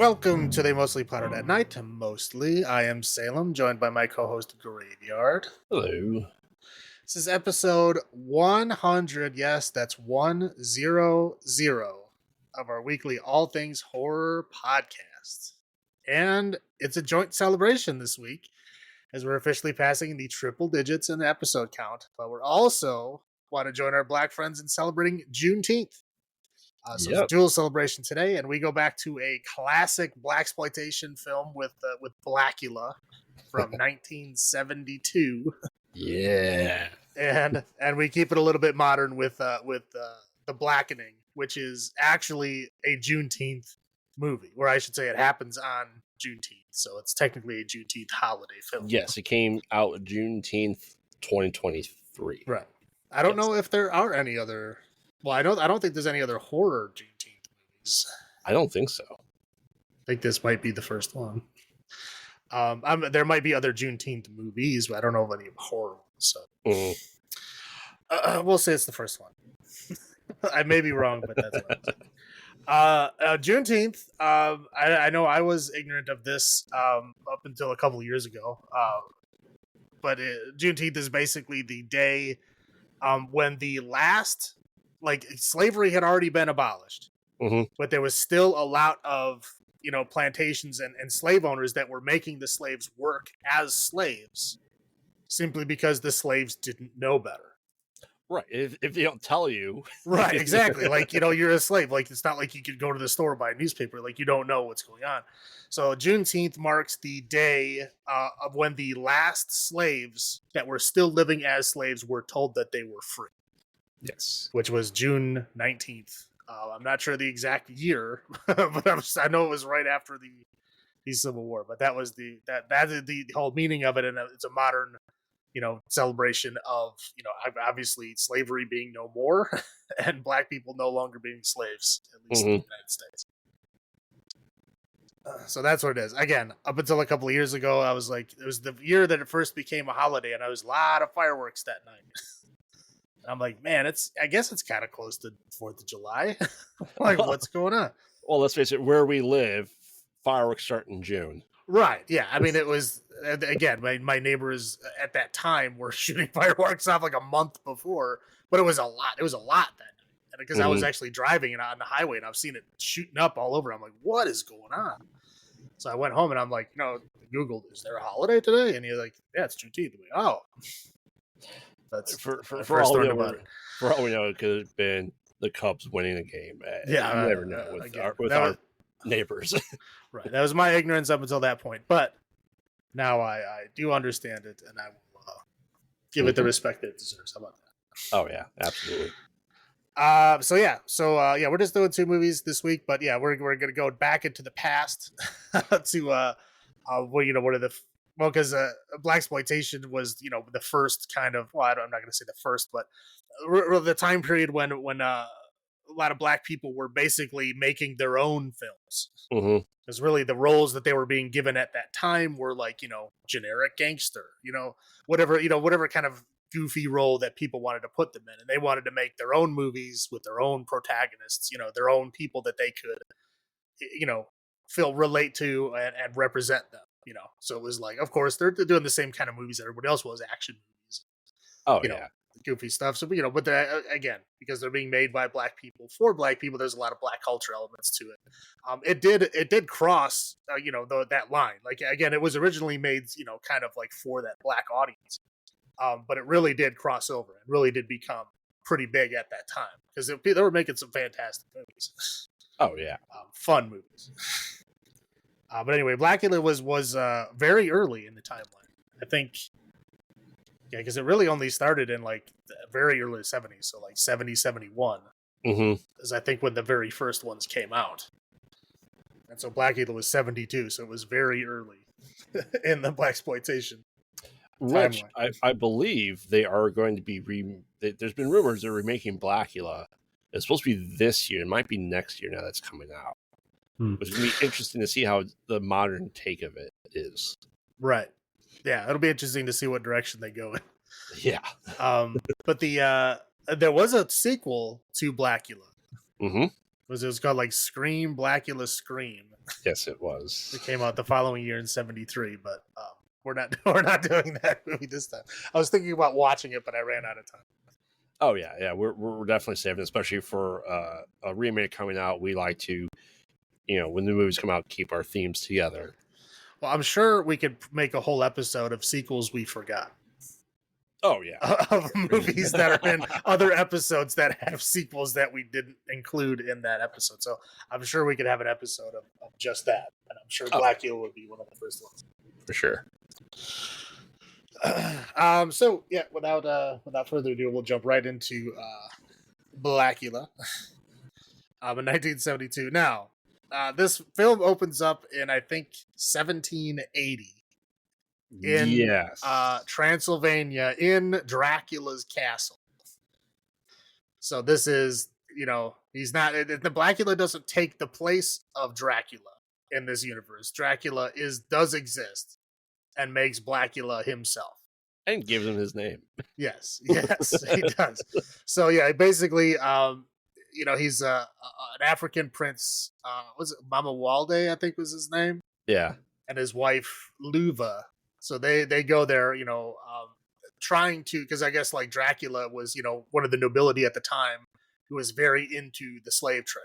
Welcome to They Mostly Potted at Night. Mostly, I am Salem, joined by my co-host Graveyard. Hello. This is episode 100. Yes, that's 100 of our weekly All Things Horror podcast. And it's a joint celebration this week, as we're officially passing the triple digits in the episode count. But we're also want to join our Black friends in celebrating Juneteenth. So it's a dual celebration today, and we go back to a classic Blaxploitation film with Blacula from 1972. Yeah, and we keep it a little bit modern with the Blackening, which is actually a Juneteenth movie, or I should say, it happens on Juneteenth, so it's technically a Juneteenth holiday film. Yes, it came out Juneteenth 2023. Right. I don't know if there are any other. Well, I don't think there's any other horror Juneteenth movies. I don't think so. I think this might be the first one. There might be other Juneteenth movies, but I don't know of any horror ones. So we'll say it's the first one. I may be wrong, but that's what I'm saying. Juneteenth. I know I was ignorant of this up until a couple of years ago. But Juneteenth is basically the day when the last. Like, slavery had already been abolished, but there was still a lot of, plantations and slave owners that were making the slaves work as slaves simply because the slaves didn't know better. Right. If they don't tell you. Right, exactly. Like, you're a slave. Like, it's not like you could go to the store and buy a newspaper. Like, you don't know what's going on. So Juneteenth marks the day of when the last slaves that were still living as slaves were told that they were free. Yes, which was June 19th. I'm not sure the exact year, but I know it was right after the Civil War. But that was the whole meaning of it, and it's a modern, celebration of obviously slavery being no more, and Black people no longer being slaves, at least in the United States. So that's what it is. Again, up until a couple of years ago, I was like, it was the year that it first became a holiday, and I was a lot of fireworks that night. I'm like, man, I guess it's kind of close to 4th of July. Like, what's going on? Well, let's face it, where we live, fireworks start in June. Right. Yeah. I mean, it was, again, my neighbors at that time were shooting fireworks off like a month before, but it was a lot. It was a lot that night. Because I was actually driving on the highway and I've seen it shooting up all over. I'm like, what is going on? So I went home and I'm like, Googled, is there a holiday today? And you're like, yeah, it's Juneteenth. I'm like, oh. That's for all we know, it could have been the Cubs winning a game. Yeah, you never know with our neighbors. Right, that was my ignorance up until that point, but now I do understand it, and I will give it the respect that it deserves. How about that? Oh yeah, absolutely. So we're just doing 2 movies this week, but yeah, we're gonna go back into the past to what are the. Well, because Blaxploitation was, the first kind of, well, I'm not going to say the first, but the time period when a lot of Black people were basically making their own films. Because really the roles that they were being given at that time were like, generic gangster, whatever kind of goofy role that people wanted to put them in. And they wanted to make their own movies with their own protagonists, their own people that they could, relate to and represent them. So it was like, of course, they're doing the same kind of movies that everybody else was, action movies. Oh, yeah. Goofy stuff. So, but again, because they're being made by Black people for Black people, there's a lot of Black culture elements to it. It did cross, that line. Like, again, it was originally made, kind of like for that Black audience. But it really did cross over. It really did become pretty big at that time because they were making some fantastic movies. Oh, yeah. Fun movies. But anyway, Blacula was very early in the timeline. I think, because it really only started in like the very early 70s, so like 70, 71. Is I think when the very first ones came out. And so Blacula was 72, so it was very early in the Blaxploitation Which timeline. I believe they are going to be there's been rumors they're remaking Blacula. It's supposed to be this year. It might be next year now that's coming out. Which would be interesting to see how the modern take of it is. Right. Yeah, it'll be interesting to see what direction they go in. Yeah. But there was a sequel to Blacula, It was called like Scream, Blacula, Scream. Yes, it was. It came out the following year in '73, but we're not doing that movie this time. I was thinking about watching it, but I ran out of time. Oh yeah, we're definitely saving it, especially for a remake coming out. We like to, when the movies come out, keep our themes together. Well, I'm sure we could make a whole episode of sequels we forgot. Oh yeah, of movies that are in other episodes that have sequels that we didn't include in that episode. So I'm sure we could have an episode of just that, and I'm sure Blacula would be one of the first ones for sure. So yeah, without further ado, we'll jump right into Blacula in 1972. Now, this film opens up in I think 1780. In Transylvania, in Dracula's castle. So this is, he's not. The Blacula doesn't take the place of Dracula in this universe. Dracula does exist, and makes Blacula himself, and gives him his name. Yes, he does. So yeah, basically, he's an African prince. Was it Mama Walde? I think was his name. Yeah, and his wife Luva. So they go there, trying to, because I guess like Dracula was, one of the nobility at the time who was very into the slave trade.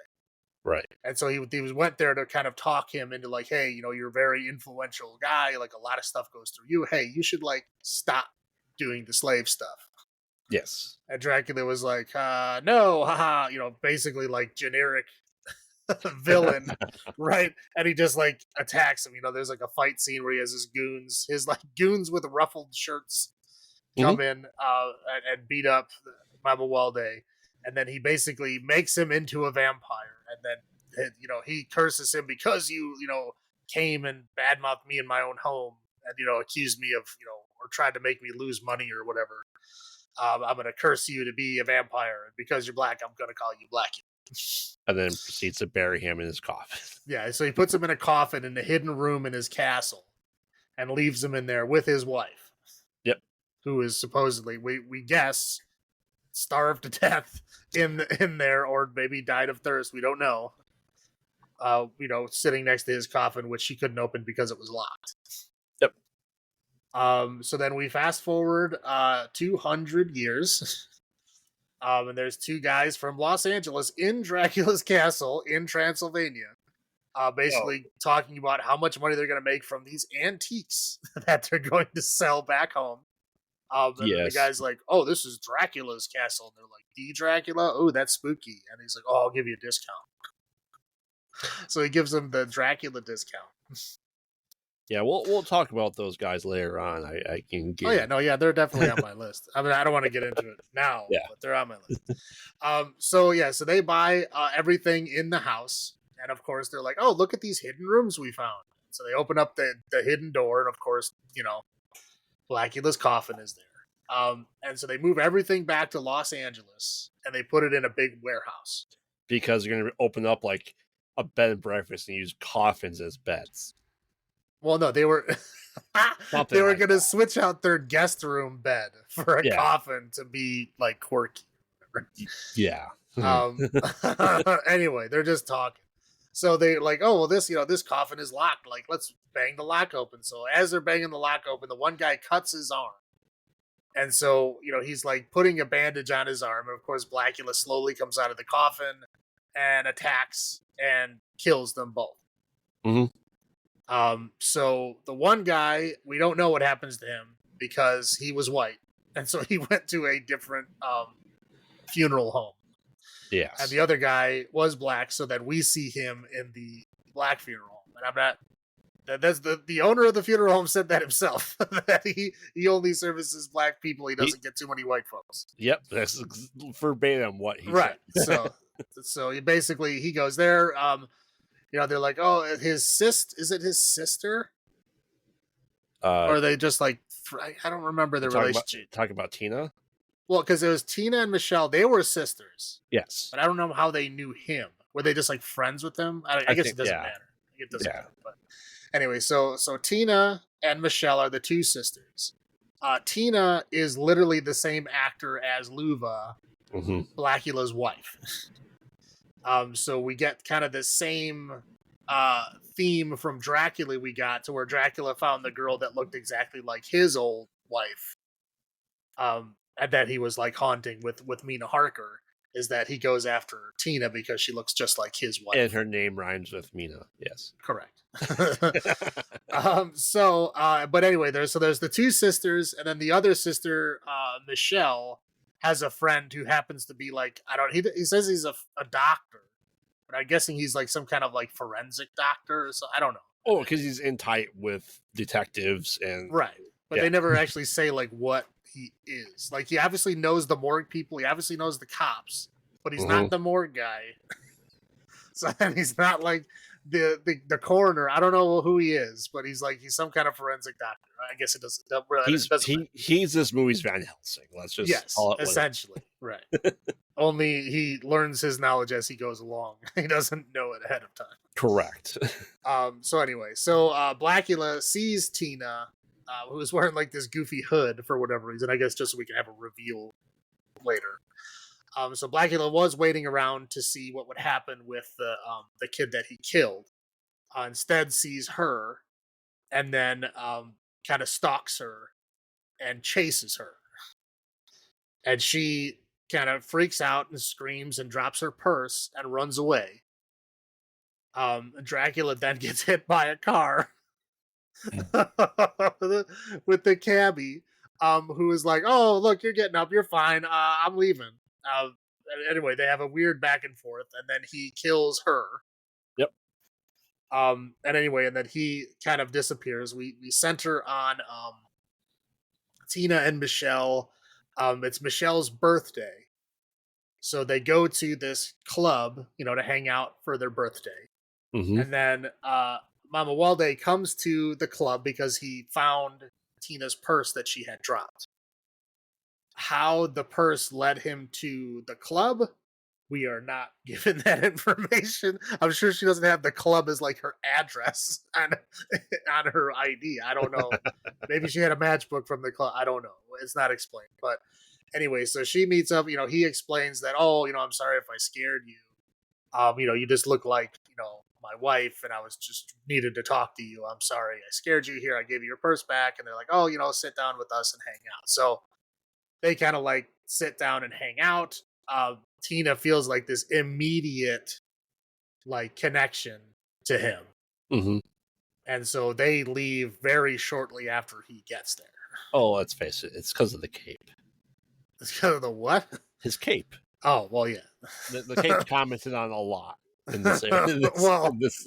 Right. And so he went there to kind of talk him into like, hey, you're a very influential guy. Like a lot of stuff goes through you. Hey, you should like stop doing the slave stuff. Yes. And Dracula was like, no, haha, basically like generic villain, right? And he just like attacks him. There's like a fight scene where he has his goons with ruffled shirts come in and beat up Mama Walde, and then he basically makes him into a vampire, and then he curses him because you came and badmouthed me in my own home, and accused me of or tried to make me lose money or whatever. I'm gonna curse you to be a vampire, and because you're black, I'm gonna call you Blacula. And then proceeds to bury him in his coffin. Yeah, so he puts him in a coffin in a hidden room in his castle and leaves him in there with his wife. Yep. Who is supposedly, we guess, starved to death in there, or maybe died of thirst. We don't know. Sitting next to his coffin, which she couldn't open because it was locked. Yep. So then we fast forward 200 years. And there's two guys from Los Angeles in Dracula's castle in Transylvania, basically talking about how much money they're going to make from these antiques that they're going to sell back home. And the guy's like, oh, this is Dracula's castle. And they're like, the Dracula? Oh, that's spooky. And he's like, oh, I'll give you a discount. So he gives them the Dracula discount. Yeah, we'll talk about those guys later on. I can get. Oh yeah, no, yeah, they're definitely on my list. I mean, I don't want to get into it now, but they're on my list. So they buy everything in the house, and of course they're like, "Oh, look at these hidden rooms we found." So they open up the hidden door, and of course, Blacula's coffin is there. And so they move everything back to Los Angeles, and they put it in a big warehouse because they're going to open up like a bed and breakfast and use coffins as beds. Well, no, they were going to switch out their guest room bed for a coffin to be like quirky. Yeah. Anyway, they're just talking. So they're like, oh, well, this coffin is locked. Like, let's bang the lock open. So as they're banging the lock open, the one guy cuts his arm. And so, he's like putting a bandage on his arm. And of course, Blacula slowly comes out of the coffin and attacks and kills them both. Mm-hmm. So the one guy, we don't know what happens to him because he was white. And so he went to a different, funeral home. Yes. And the other guy was black, so that we see him in the black funeral home. And I'm not, that's the owner of the funeral home said that himself, that he only services black people. He doesn't get too many white folks. Yep. That's verbatim what he said. So he goes there, they're like, oh, is it his sister? Or are they just like, I don't remember the relationship. Talk about Tina? Well, because it was Tina and Michelle. They were sisters. Yes. But I don't know how they knew him. Were they just like friends with him? I guess it doesn't matter. It doesn't matter. But anyway, so Tina and Michelle are the two sisters. Tina is literally the same actor as Luva, mm-hmm. Blacula's wife. So we get kind of the same theme from Dracula we got, to where Dracula found the girl that looked exactly like his old wife, and that he was like haunting with Mina Harker, is that he goes after Tina because she looks just like his wife. And her name rhymes with Mina. Yes. Correct. But anyway, there's the two sisters, and then the other sister, Michelle, has a friend who happens to be like, he says he's a doctor, but I'm guessing he's like some kind of like forensic doctor, so I don't know. Oh, because he's in tight with detectives and right. But they never actually say like what he is. Like, he obviously knows the morgue people, he obviously knows the cops, but he's not the morgue guy. So then he's not like the coroner. I don't know who he is, but he's some kind of forensic doctor. I guess it doesn't really. He's this movie's Van Helsing. Let's just call it essentially right. Only he learns his knowledge as he goes along. He doesn't know it ahead of time. Correct. So anyway, Blacula sees Tina, who is wearing like this goofy hood for whatever reason. I guess just so we can have a reveal later. So Blacula was waiting around to see what would happen with the kid that he killed. Instead, sees her, and then kind of stalks her and chases her. And she kind of freaks out and screams and drops her purse and runs away. Dracula then gets hit by a car with the cabbie, who is like, "Oh, look, you're getting up. You're fine. I'm leaving." Anyway, they have a weird back and forth, and then he kills her. Yep. And then he kind of disappears. We center on Tina and Michelle. It's Michelle's birthday, so they go to this club, to hang out for their birthday. Mm-hmm. And then Mama Walde comes to the club because he found Tina's purse that she had dropped. How the purse led him to the club, we are not given that information. I'm sure she doesn't have the club as like her address on her ID. I don't know. Maybe she had a matchbook from the club. I don't know. It's not explained. But anyway, so she meets up. He explains that, I'm sorry if I scared you. You just look like, my wife, and I was just needed to talk to you. I'm sorry I scared you. Here, I gave you your purse back. And they're like, sit down with us and hang out. So they kind of like sit down and hang out. Tina feels like this immediate like connection to him. Mm-hmm. And so they leave very shortly after he gets there. Oh, let's face it. It's because of the cape. It's because of the what? His cape. Oh, well, yeah. The cape commented on a lot in this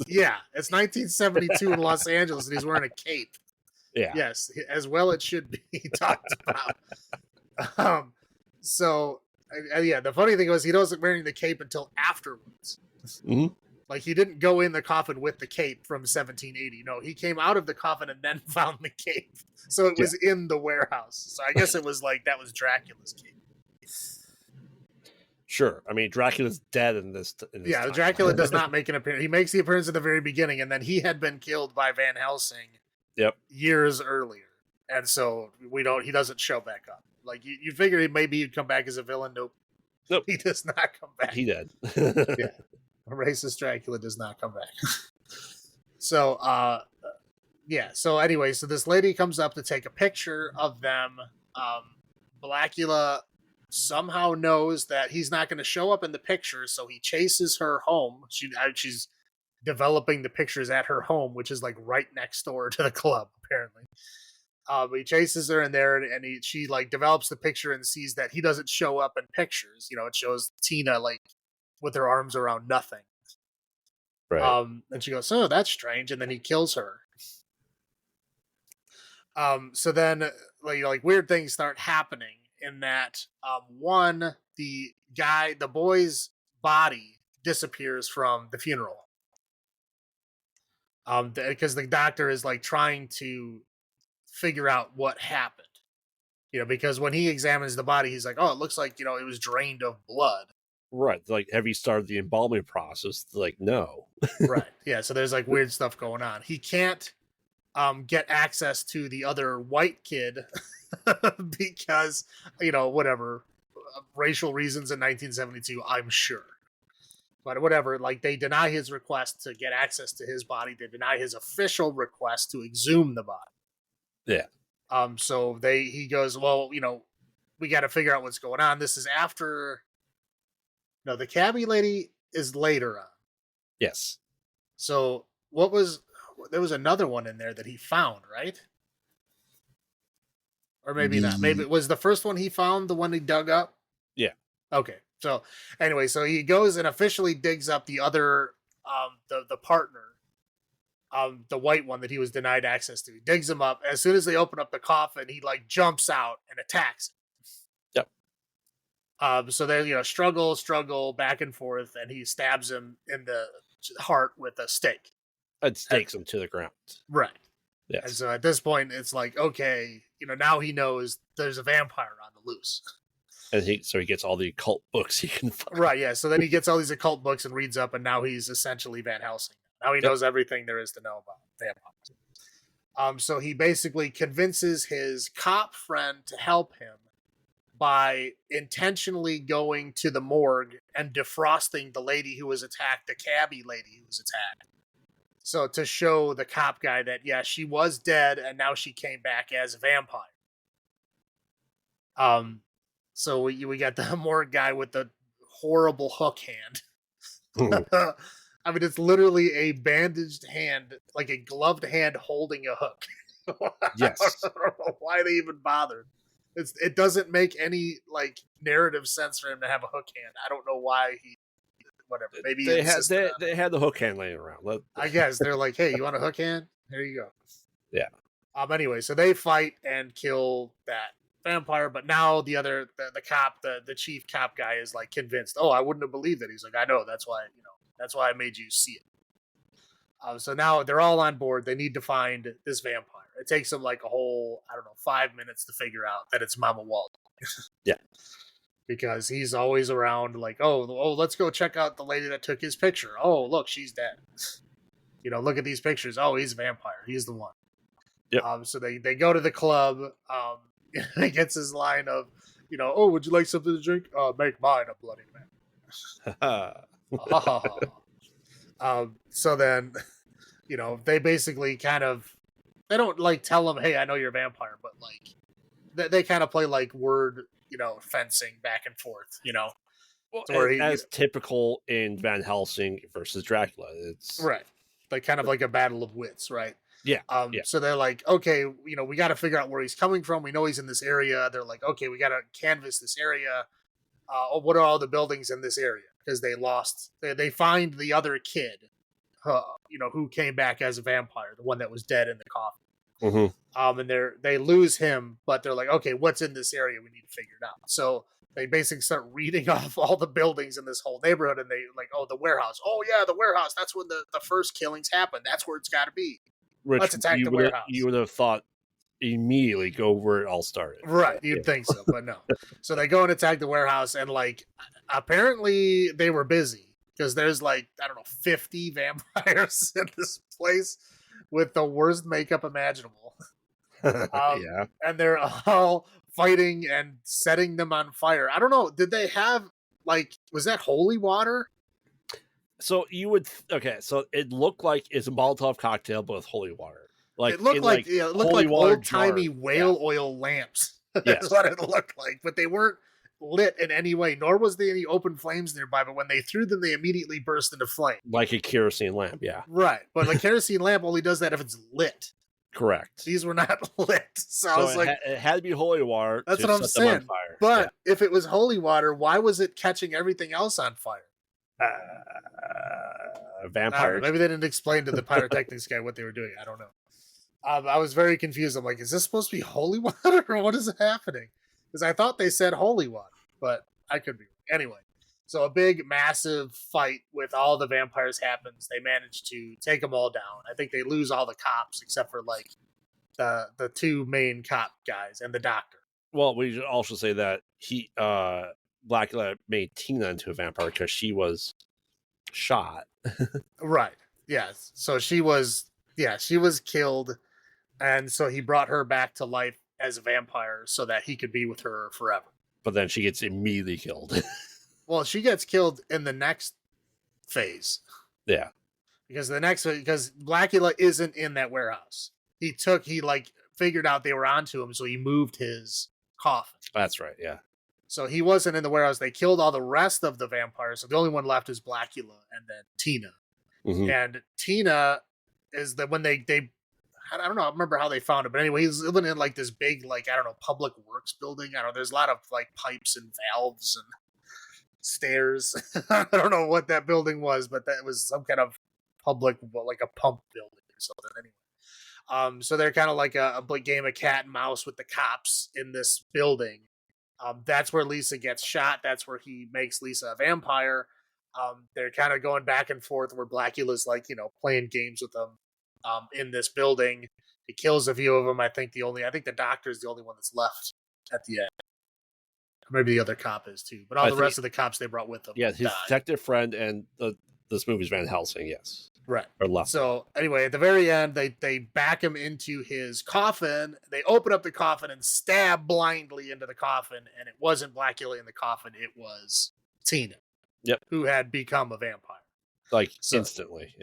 yeah, it's 1972 in Los Angeles, and he's wearing a cape. Yeah. Yes, as well it should be talked about. The funny thing was he wasn't wearing the cape until afterwards. Mm-hmm. Like, he didn't go in the coffin with the cape from 1780. No, he came out of the coffin and then found the cape. So it was in the warehouse. So I guess it was like that was Dracula's cape. Sure. I mean, Dracula's dead in this time. Dracula does not make an appearance. He makes the appearance at the very beginning, and then he had been killed by Van Helsing years earlier. And so he doesn't show back up. Like, you figure maybe he'd come back as a villain. Nope. He does not come back. He did. Yeah. A racist Dracula does not come back. So anyway, so this lady comes up to take a picture of them. Blacula somehow knows that he's not going to show up in the picture, so he chases her home. She's developing the pictures at her home, which is like right next door to the club, apparently. He chases her in there, and she like develops the picture and sees that he doesn't show up in pictures. It shows Tina like with her arms around nothing. Right. And she goes, "Oh, that's strange," and then he kills her. So then like weird things start happening in that one, the boy's body disappears from the funeral. Because the doctor is like trying to figure out what happened. Because when he examines the body, he's like, "Oh, it looks like, it was drained of blood." Right. Like, have you started the embalming process? Like, no. Right. Yeah. So there's like weird stuff going on. He can't get access to the other white kid because, whatever, racial reasons in 1972, I'm sure. But whatever, like they deny his request to get access to his body. They deny his official request to exhume the body. Yeah. So he goes, well, we got to figure out what's going on. This is after. No, the cabbie lady is later on. Yes. So there was another one in there that he found, right? Or maybe not. Maybe it was the first one he found, the one he dug up. Yeah. Okay. So anyway, so he goes and officially digs up the other, the partner, the white one that he was denied access to. He digs him up. As soon as they open up the coffin, he like jumps out and attacks him. Yep. So they struggle back and forth, and he stabs him in the heart with a stake. It stakes him to the ground. Right. Yes. And so at this point, it's like, okay, now he knows there's a vampire on the loose. And so he gets all the occult books he can find. Right, yeah. So then he gets all these occult books and reads up, and now he's essentially Van Helsing. Now he knows everything there is to know about vampires. So he basically convinces his cop friend to help him by intentionally going to the morgue and defrosting the lady who was attacked, the cabbie lady who was attacked. So to show the cop guy that, yeah, she was dead and now she came back as a vampire. So we got the morgue guy with the horrible hook hand. I mean, it's literally a bandaged hand, like a gloved hand holding a hook. Yes. I don't know why they even bothered. It doesn't make any like narrative sense for him to have a hook hand. I don't know why he. Whatever. Maybe they had the hook hand laying around. I guess they're like, hey, you want a hook hand? Here you go. Yeah. Anyway, so they fight and kill that vampire, but now the cop, the chief cop guy is like convinced. Oh, I wouldn't have believed it. He's like, I know. That's why I made you see it. So now they're all on board. They need to find this vampire. It takes them like a whole, 5 minutes to figure out that it's Mama Waldo. Yeah. Because he's always around like, oh, let's go check out the lady that took his picture. Oh, look, she's dead. Look at these pictures. Oh, he's a vampire. He's the one. Yep. So they go to the club. He gets his line of, oh, would you like something to drink? Make mine a Bloody Mary. So then, they basically they don't like tell him, hey, I know you're a vampire, but like they kind of play like word, fencing back and forth, Well, as typical in Van Helsing versus Dracula. It's right. Like kind of like a battle of wits, right? Yeah. So they're like, okay, we got to figure out where he's coming from. We know he's in this area. They're like, okay, we got to canvass this area. What are all the buildings in this area? Because they find the other kid, who came back as a vampire, the one that was dead in the coffin. Mm-hmm. And they lose him, but they're like, okay, what's in this area? We need to figure it out. So they basically start reading off all the buildings in this whole neighborhood, and they like, oh, the warehouse. Oh yeah, the warehouse. That's when the first killings happened. That's where it's got to be. Which let's attack the warehouse. You would have thought immediately go where it all started. Right, you'd think so, but no. So they go and attack the warehouse, and like apparently they were busy because there's like 50 vampires in this place with the worst makeup imaginable. Yeah, and they're all fighting and setting them on fire. I don't know. Did they have was that holy water? So you would so it looked like it's a Molotov cocktail, but with holy water. Like it looked like old timey whale oil lamps. That's what it looked like, but they weren't lit in any way, nor was there any open flames nearby. But when they threw them, they immediately burst into flame, like a kerosene lamp. Yeah, right. But a kerosene lamp only does that if it's lit. Correct. These were not lit, so I was like, it had to be holy water. That's what I'm saying. But if it was holy water, why was it catching everything else on fire? Vampires. Maybe they didn't explain to the pyrotechnics guy what they were doing. I don't know. I was very confused. I'm like, is this supposed to be holy water or what is happening? Because I thought they said holy water, but I could be. Anyway, so a big, massive fight with all the vampires happens. They manage to take them all down. I think they lose all the cops except for the two main cop guys and the doctor. Well, we should also say that Blacula made Tina into a vampire because she was shot. Right. Yes. So she was killed, and so he brought her back to life as a vampire so that he could be with her forever. But then she gets immediately killed. Well, she gets killed in the next phase. Yeah. Because Blacula isn't in that warehouse. He figured out they were onto him, so he moved his coffin. That's right, yeah. So he wasn't in the warehouse. They killed all the rest of the vampires. So the only one left is Blacula and then Tina. Mm-hmm. And Tina is when they I don't know, I remember how they found it, but anyway, he's living in like this big, like, I don't know, public works building. I don't know, there's a lot of like pipes and valves and stairs. I don't know what that building was, but that was some kind of public, like a pump building or something. Anyway, so they're kind of like a game of cat and mouse with the cops in this building. That's where Lisa gets shot. That's where he makes Lisa a vampire. They're kind of going back and forth where Blacula's like, playing games with them in this building. He kills a few of them. I think the doctor is the only one that's left at the end. Maybe the other cop is too, but the rest of the cops they brought with them. Yeah, his detective friend and this movie's Van Helsing, yes. Right. Or left. So anyway, at the very end, they back him into his coffin. They open up the coffin and stab blindly into the coffin, and it wasn't Blacula in the coffin, it was Tina. Yep. Who had become a vampire. Instantly.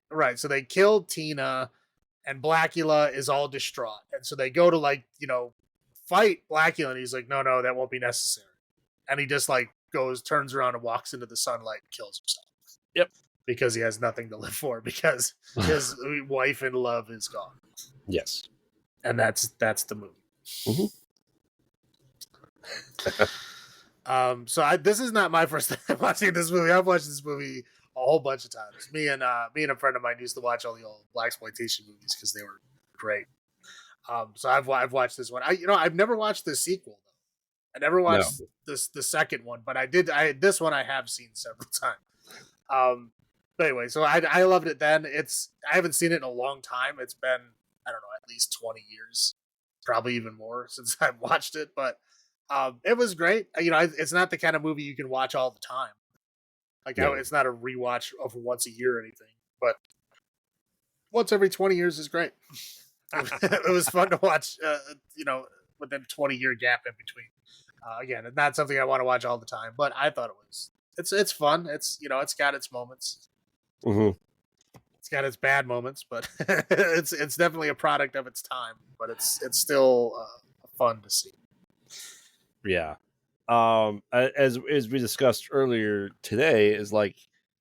Right. So they killed Tina, and Blacula is all distraught. And so they go to fight Blacula, and he's like, no, that won't be necessary. And he just turns around and walks into the sunlight and kills himself. Yep. Because he has nothing to live for, because his wife and love is gone. Yes. And that's the movie. Mm-hmm. This is not my first time watching this movie. I've watched this movie a whole bunch of times. Me and a friend of mine used to watch all the old Blaxploitation movies because they were great. So I've watched this one. I've never watched the sequel though. I never watched the second one, but this one I have seen several times. But anyway, so I loved it then. I haven't seen it in a long time. It's been, I don't know, at least 20 years, probably even more since I've watched it. But it was great. It's not the kind of movie you can watch all the time. It's not a rewatch of once a year or anything. But once every 20 years is great. It was fun to watch. Within a 20-year gap in between. Again, it's not something I want to watch all the time, but I thought it was. It's fun. It's got its moments. Mm-hmm. It's got its bad moments, but it's definitely a product of its time. But it's still fun to see. Yeah. As we discussed earlier today, is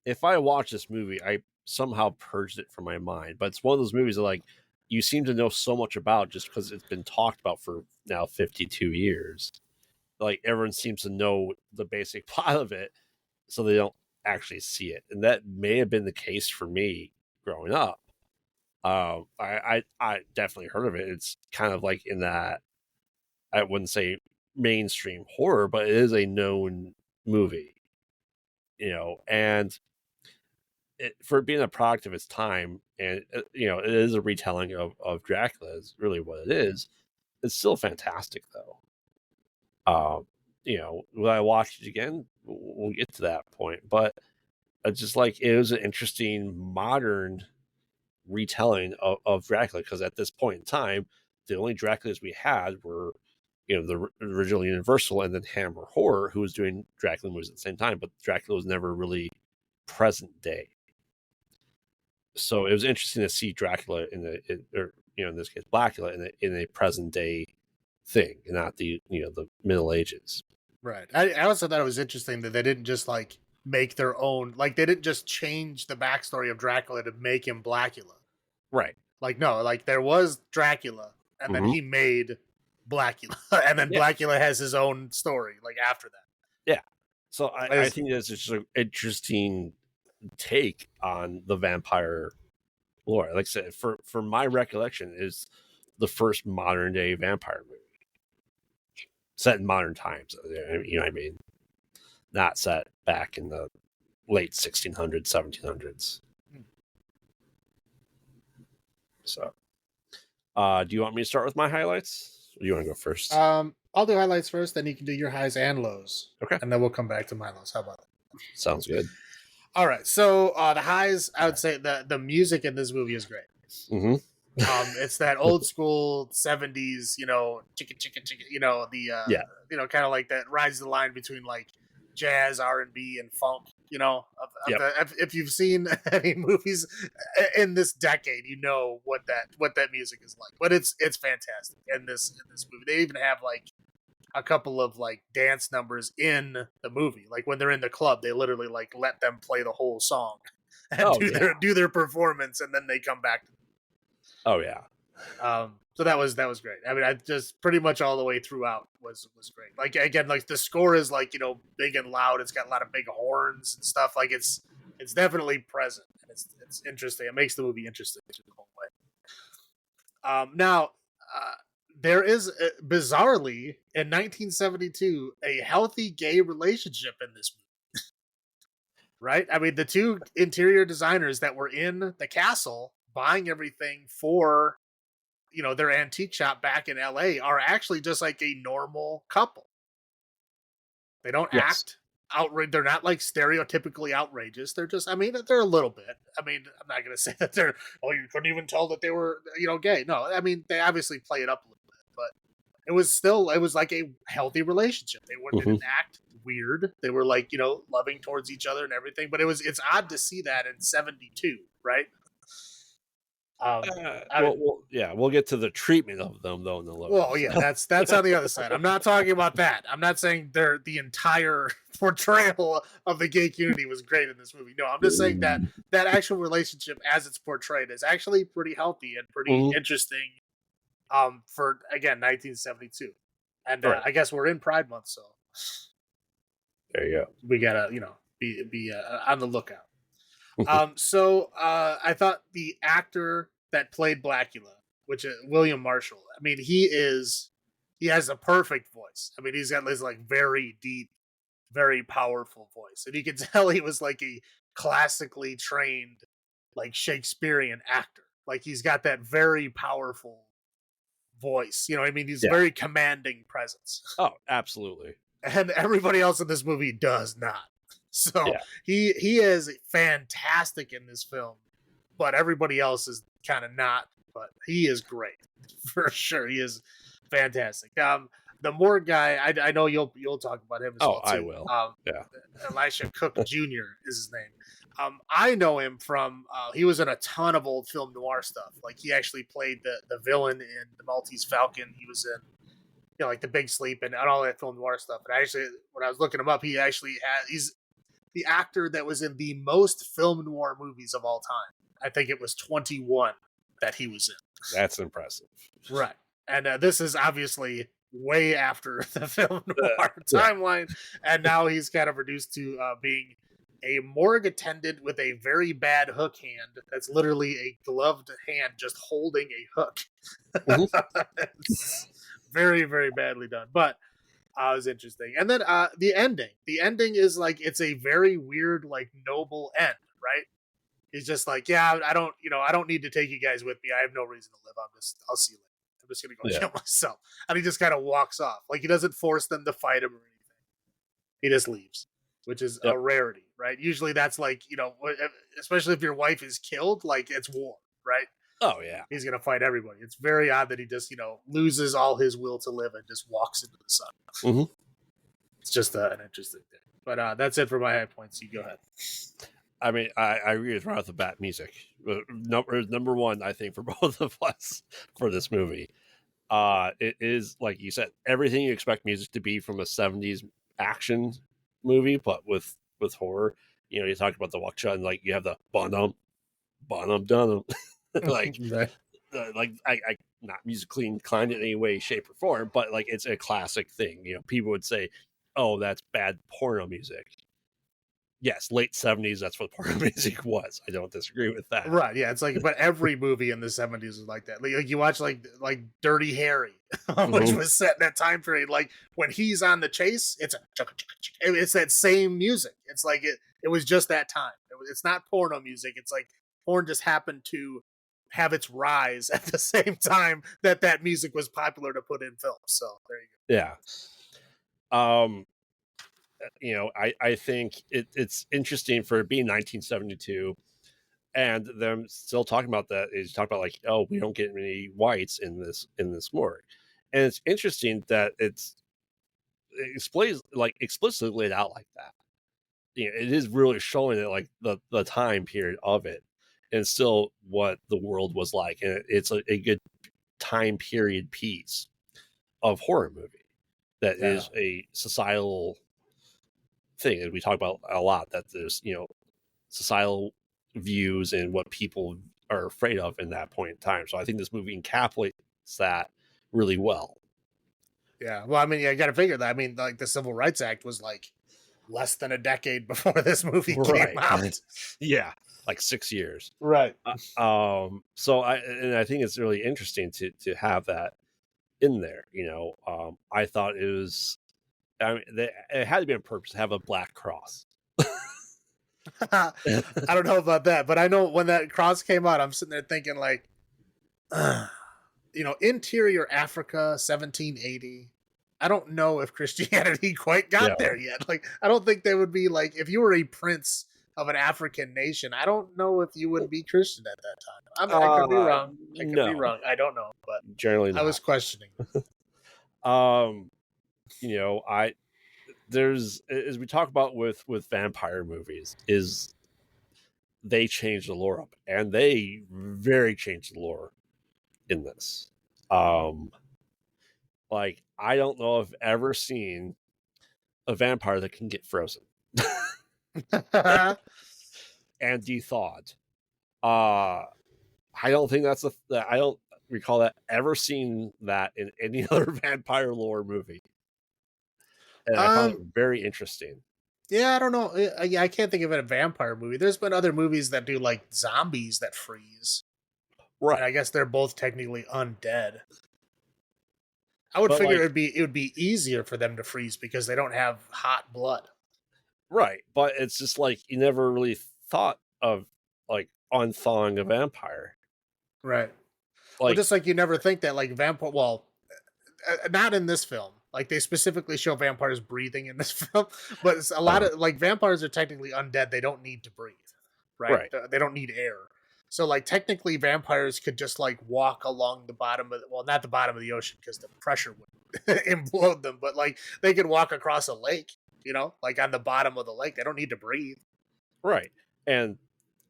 if I watch this movie, I somehow purged it from my mind. But it's one of those movies that you seem to know so much about just because it's been talked about for now 52 years. Everyone seems to know the basic plot of it, so they don't actually see it. And that may have been the case for me growing up. I definitely heard of it. It's kind of in that, I wouldn't say mainstream horror, but it is a known movie, and for it being a product of its time, and it is a retelling of Dracula is really what it is. It's still fantastic though. When I watch it again, we'll get to that point, but it's just it was an interesting modern retelling of Dracula, because at this point in time, the only Draculas we had were the original Universal and then Hammer Horror, who was doing Dracula movies at the same time, but Dracula was never really present day. So it was interesting to see Dracula in this case Blacula in a present day thing, and not the Middle Ages. Right. I also thought it was interesting that they didn't just make their own, they didn't just change the backstory of Dracula to make him Blacula. Right. No, there was Dracula, and then he made Blacula, and then Blacula has his own story after that. Yeah. So I think that's just an interesting take on the vampire lore. Like I said, for my recollection, is the first modern day vampire movie set in modern times. I mean, not set back in the late 1600s, 1700s. So, do you want me to start with my highlights? Or do you want to go first? I'll do highlights first, then you can do your highs and lows. Okay. And then we'll come back to my lows. How about that? Sounds good. All right. So the highs, I would say the music in this movie is great. Mm-hmm. It's that old school 70s, chicka chicka chicka, kind of that rides the line between jazz, R&B, and funk, You know, Yep. if you've seen any movies in this decade, you know what that music is like. But it's fantastic in this movie. They even have like a couple of like dance numbers in the movie. Like when they're in the club, they literally like let them play the whole song and do their performance, and then they come back. Oh yeah. So that was great. I mean, I just pretty much all the way throughout was great. Like again, like the score is like, you know, big and loud. It's got a lot of big horns and stuff. Like it's definitely present, and it's interesting. It makes the movie interesting the whole way. Now, there is bizarrely in 1972 a healthy gay relationship in this movie. Right? I mean, the two interior designers that were in the castle buying everything for, you know, their antique shop back in LA are actually just like a normal couple. They don't act outrage. They're not like stereotypically outrageous. They're just, I mean, they're a little bit. I mean, I'm not going to say that they're, oh, you couldn't even tell that they were, you know, gay. No, I mean, they obviously play it up a little bit, but it was like a healthy relationship. They didn't act weird. They were like, you know, loving towards each other and everything, but it's odd to see that in 72, right? We'll get to the treatment of them though in the logo. Well, yeah, that's on the other side. I'm not talking about that. I'm not saying the entire portrayal of the gay community was great in this movie. No, I'm just saying that actual relationship as it's portrayed is actually pretty healthy and pretty interesting. For again 1972, and I guess we're in Pride Month, so there you go. We gotta, you know, be on the lookout. So I thought the actor that played Blacula, which is William Marshall, I mean, he has a perfect voice. I mean, he's got this like very deep, very powerful voice, and you can tell he was like a classically trained, like Shakespearean actor. Like he's got that very powerful voice. You know what I mean? He's very commanding presence. Oh, absolutely. And everybody else in this movie does not. So he is fantastic in this film, but everybody else is kind of not. But he is great for sure. He is fantastic. The Morgue guy, I know you'll talk about him as well too. I will. Elisha Cook Jr. is his name. I know him from he was in a ton of old film noir stuff. Like he actually played the villain in The Maltese Falcon. He was in, you know, like The Big Sleep and all that film noir stuff. And actually, when I was looking him up, he's the actor that was in the most film noir movies of all time. I think it was 21 that he was in. That's impressive. Right. And this is obviously way after the film noir timeline. And now he's kind of reduced to being a morgue attendant with a very bad hook hand. That's literally a gloved hand just holding a hook. It's very, very badly done. But it was interesting. And then the ending is like, it's a very weird, like noble end, right? He's just like, yeah, I don't need to take you guys with me. I have no reason to live. I'll see you later. I'm just going to go kill myself. And he just kind of walks off. Like he doesn't force them to fight him or anything. He just leaves, which is a rarity, right? Usually that's like, you know, especially if your wife is killed, like it's war, right? Oh, yeah. He's going to fight everybody. It's very odd that he just, you know, loses all his will to live and just walks into the sun. It's just an interesting thing. But that's it for my high points. You go ahead. I mean, I agree with right off the bat music. Number one, I think, for both of us for this movie. It is, like you said, everything you expect music to be from a 70s action movie, but with horror. You know, you talk about the walk shot and like you have the bonum dunum. like I not musically inclined in any way, shape, or form, but like it's a classic thing. You know, people would say, "Oh, that's bad porno music." Yes, late 70s. That's what porno music was. I don't disagree with that. Right? Yeah, it's like, but every movie in the 70s was like that. Like you watch like Dirty Harry, which was set in that time period. Like when he's on the chase, it's that same music. It's like it was just that time. It's not porno music. It's like porn just happened to have its rise at the same time that music was popular to put in films. So there you go. Yeah. You know, I think it's interesting for it being 1972 and them still talking about that is talking about like, oh, we don't get any whites in this morgue. And it's interesting that it's explicitly laid out like that. it is really showing it like the time period of it, and still what the world was like, and it's a good time period piece of horror movie that is a societal thing, and we talk about a lot, that there's societal views and what people are afraid of in that point in time. So I think this movie encapsulates that really well. Yeah, well, I mean, you got to figure that. I mean, like the Civil Rights Act was like less than a decade before this movie came out. Yeah, like 6 years. Right. So I think it's really interesting to have that in there. I thought it was. I mean, it had to be on purpose to have a black cross. I don't know about that, but I know when that cross came out, I'm sitting there thinking like, interior Africa, 1780. I don't know if Christianity quite got there yet. Like, I don't think they would be like, if you were a prince of an African nation, I don't know if you would be Christian at that time. I could be wrong. I could be wrong. I don't know, but generally I was questioning. There's, as we talk about with vampire movies, is they change the lore up, and they very changed the lore in this. Like, I don't know if I've ever seen a vampire that can get frozen and de-thawed. I don't think I don't recall that ever seen that in any other vampire lore movie. And I found it very interesting. Yeah, I don't know. I can't think of a vampire movie. There's been other movies that do like zombies that freeze. Right. And I guess they're both technically undead. I would figure it would be easier for them to freeze because they don't have hot blood. Right, but it's just like you never really thought of like unthawing a vampire. Right. Well, just like you never think that like vampire. Well, not in this film. Like they specifically show vampires breathing in this film, but it's a lot of like vampires are technically undead. They don't need to breathe, right? They don't need air. So like technically vampires could just like walk along the bottom of not the bottom of the ocean because the pressure would implode them, but like they could walk across a lake, like on the bottom of the lake. They don't need to breathe. Right. And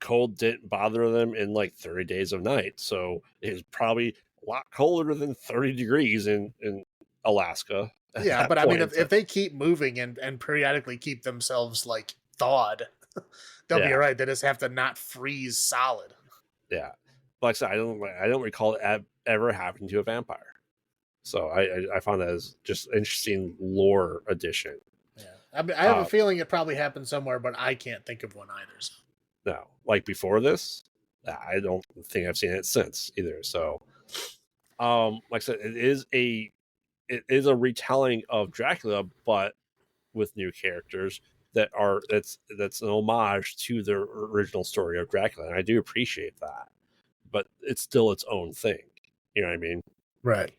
cold didn't bother them in like 30 days of night. So it was probably a lot colder than 30 degrees in Alaska. Yeah, but I mean, if they keep moving and periodically keep themselves like thawed, they'll be all right. They just have to not freeze solid. Yeah, like I said, I don't recall it ever happening to a vampire. So I found that as just interesting lore addition. Yeah, I mean, I have a feeling it probably happened somewhere, but I can't think of one either. So. No, like before this, I don't think I've seen it since either. So, like I said, it is a retelling of Dracula, but with new characters that's an homage to the original story of Dracula, and I do appreciate that. But it's still its own thing. You know what I mean? Right.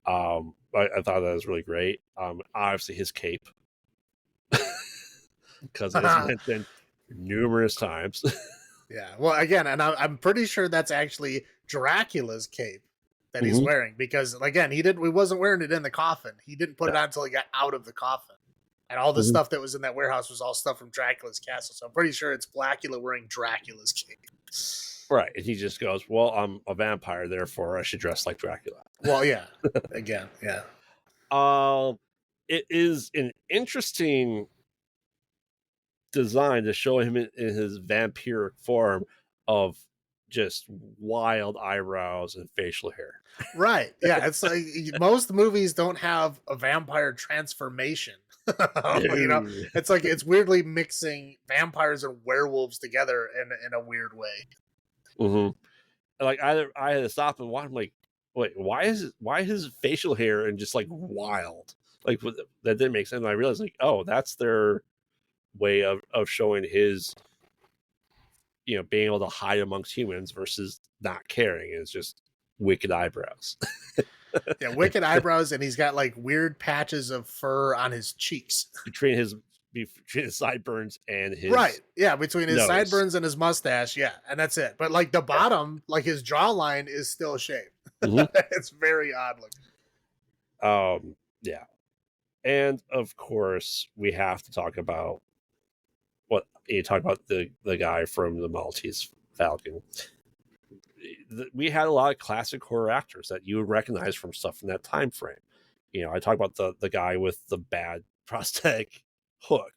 I thought that was really great. Obviously his cape, because it's mentioned numerous times. Yeah. Well, again, and I'm pretty sure that's actually Dracula's cape that he's wearing, because again, he wasn't wearing it in the coffin. He didn't put it on until he got out of the coffin. And all the stuff that was in that warehouse was all stuff from Dracula's castle. So I'm pretty sure it's Blacula wearing Dracula's cape. Right. And he just goes, well, I'm a vampire, therefore I should dress like Dracula. Well, yeah. Again, yeah. It is an interesting design to show him in his vampiric form of just wild eyebrows and facial hair. Right. Yeah. It's like most movies don't have a vampire transformation. It's like it's weirdly mixing vampires and werewolves together in a weird way. Like I had to stop and watch. I'm like, wait, why is his facial hair and just like wild? Like that didn't make sense. And I realized like, oh, that's their way of showing his, being able to hide amongst humans versus not caring. It's just wicked eyebrows. Yeah, wicked eyebrows, and he's got like weird patches of fur on his cheeks. Between his sideburns and his between his sideburns and his mustache, and that's it. But like the bottom, like his jawline is still shaved. It's very odd looking. And of course we have to talk about you talk about the guy from the Maltese Falcon. We had a lot of classic horror actors that you would recognize from stuff in that time frame. I talk about the guy with the bad prosthetic hook.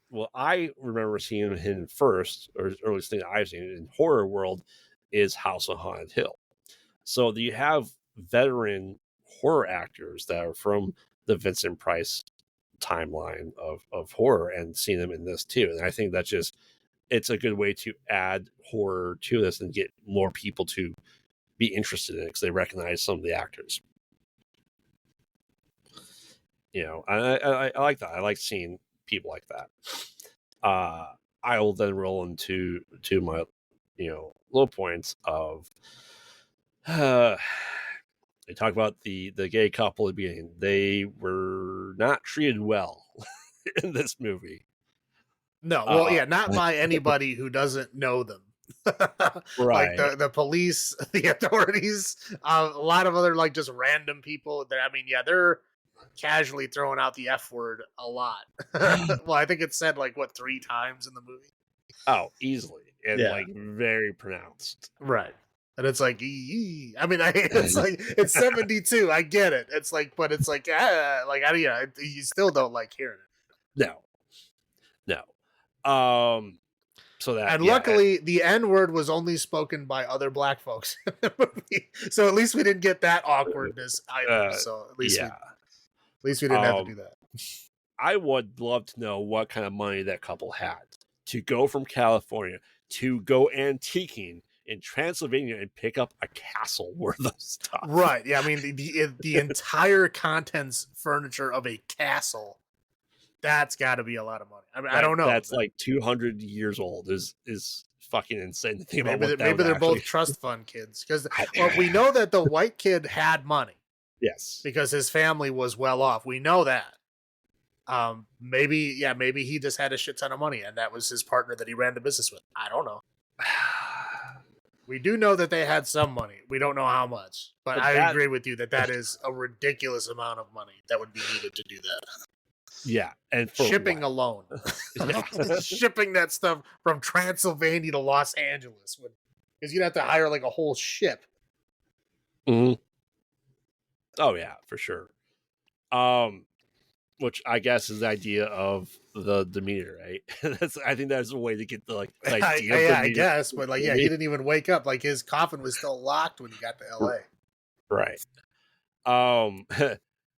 Well, I remember seeing him first, or earliest thing I've seen in horror world is House on Haunted Hill. So you have veteran horror actors that are from the Vincent Price timeline of horror, and seeing them in this too. And I think that's it's a good way to add horror to this and get more people to be interested in it because they recognize some of the actors. I like that. I like seeing people like that. I will then roll into my low points of they talk about the gay couple at the beginning. They were not treated well in this movie. No, well, yeah, not by anybody who doesn't know them. Right. Like the police, the authorities, a lot of other like just random people. They're casually throwing out the F word a lot. Well, I think it's said 3 times in the movie. Oh, easily. And very pronounced. Right. And it's like, it's like, it's 72. I get it. It's like, but it's like, you still don't like hearing it. No. So that, and luckily the N word was only spoken by other black folks in the movie. So at least we didn't get that awkwardness either. So at least we didn't have to do that. I would love to know what kind of money that couple had to go from California to go antiquing in Transylvania and pick up a castle worth of stuff. Right. Yeah. I mean, the entire contents furniture of a castle, that's got to be a lot of money. I mean, I don't know. That's like 200 years old is fucking insane to think about. Maybe they're both trust fund kids, because we know that the white kid had money. Yes. Because his family was well off. We know that. Maybe he just had a shit ton of money and that was his partner that he ran the business with. I don't know. We do know that they had some money. We don't know how much. But I agree with you that is a ridiculous amount of money that would be needed to do that. Yeah. And shipping alone. Shipping that stuff from Transylvania to Los Angeles. Because you'd have to hire a whole ship. Mm-hmm. Oh, yeah, for sure. Which I guess is the idea of the demeanor, right? I think that's a way to get the idea. I guess, but he didn't even wake up. His coffin was still locked when he got to LA. Right.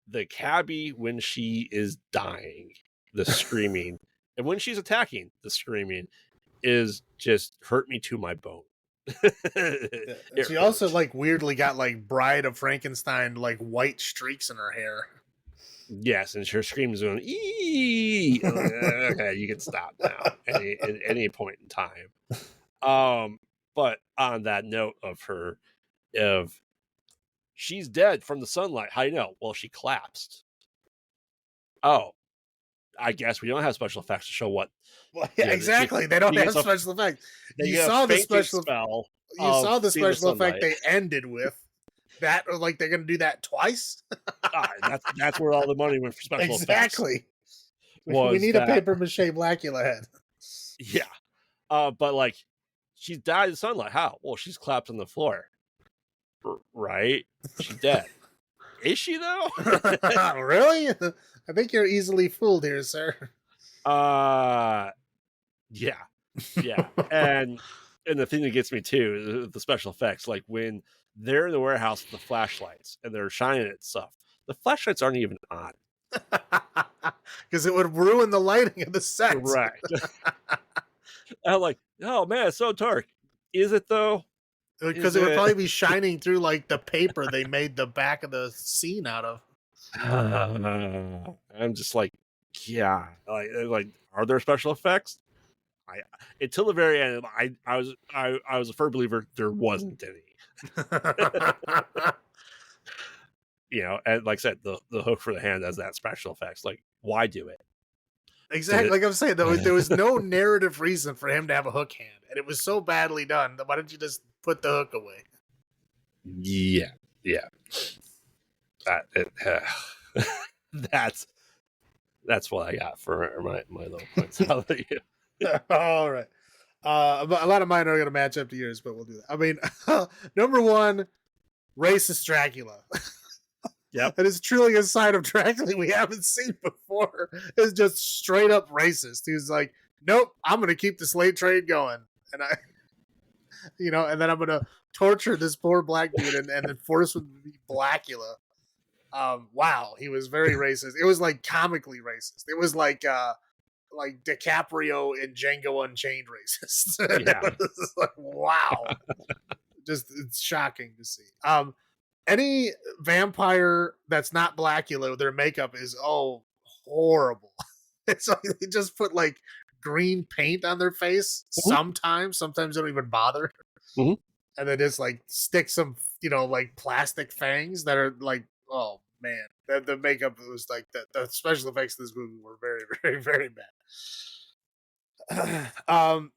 The cabbie, when she is dying, the screaming, and when she's attacking, the screaming is just hurt me to my bone. She also weirdly got Bride of Frankenstein white streaks in her hair. Yes, and her scream is going, "Ee!" Okay, you can stop now at any point in time. But on that note of she's dead from the sunlight. How do you know? Well, she collapsed. Oh, I guess we don't have special effects to show what. Well, yeah, exactly. They don't have special effects. You saw the special spell. You saw the special effect they ended with. That, or they're going to do that twice? That's where all the money went for special effects. Exactly. We need a paper mache Blacula head. Yeah. But she died in the sunlight. How? Well, she's collapsed on the floor. Right? She's dead. Is she though? Really? I think you're easily fooled here, sir. Yeah. And the thing that gets me too is the special effects. When they're in the warehouse with the flashlights and they're shining at stuff, the flashlights aren't even on. Because it would ruin the lighting of the set. Right. I'm like, oh man, it's so dark. Is it though? Because it would probably be shining through the paper they made the back of the scene out of. I'm just yeah. Are there special effects? Until the very end, I was a firm believer there wasn't any. And like I said, the hook for the hand has that special effects. Why do it? Exactly. Like I'm saying, there was no narrative reason for him to have a hook hand, and it was so badly done. Why don't you just put the hook away? Yeah. That's what I got for my little points. How about you? All right. A lot of mine are going to match up to yours, but we'll do that. I mean, number one, racist Dracula. Yep. That is truly a side of Dracula we haven't seen before. It's just straight up racist. He's like, nope, I'm going to keep the slave trade going. And and then I'm going to torture this poor black dude and then force him to be Blacula. Wow, he was very racist. It was like comically racist. It was like DiCaprio in Django Unchained racist. Yeah. It was like, wow. Just it's shocking to see. Any vampire that's not Blacula, their makeup is horrible. It's like they just put like green paint on their face. Sometimes they don't even bother. Mm-hmm. And they just like stick some, like plastic fangs that are like, oh man, the makeup was like the special effects of this movie were very, very, very bad.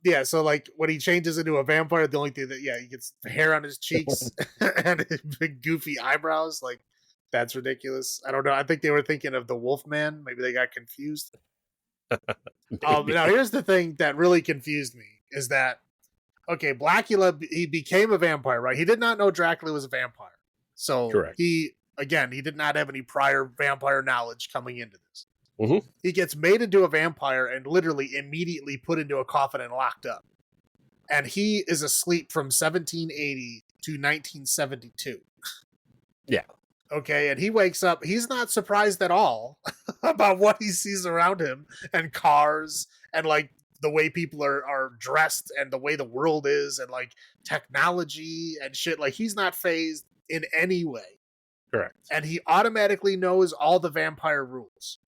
Yeah, so like when he changes into a vampire, the only thing that he gets hair on his cheeks and big goofy eyebrows, like that's ridiculous. I don't know. I think they were thinking of the Wolfman. Maybe they got confused. Now here's the thing that really confused me is that Blacula, he became a vampire, right? He did not know Dracula was a vampire. So correct. He did not have any prior vampire knowledge coming into this. Mm-hmm. He gets made into a vampire and literally immediately put into a coffin and locked up. And he is asleep from 1780 to 1972. Yeah. Okay, and he wakes up. He's not surprised at all about what he sees around him and cars and like the way people are dressed and the way the world is and like technology and shit. Like he's not fazed in any way. Correct. And he automatically knows all the vampire rules.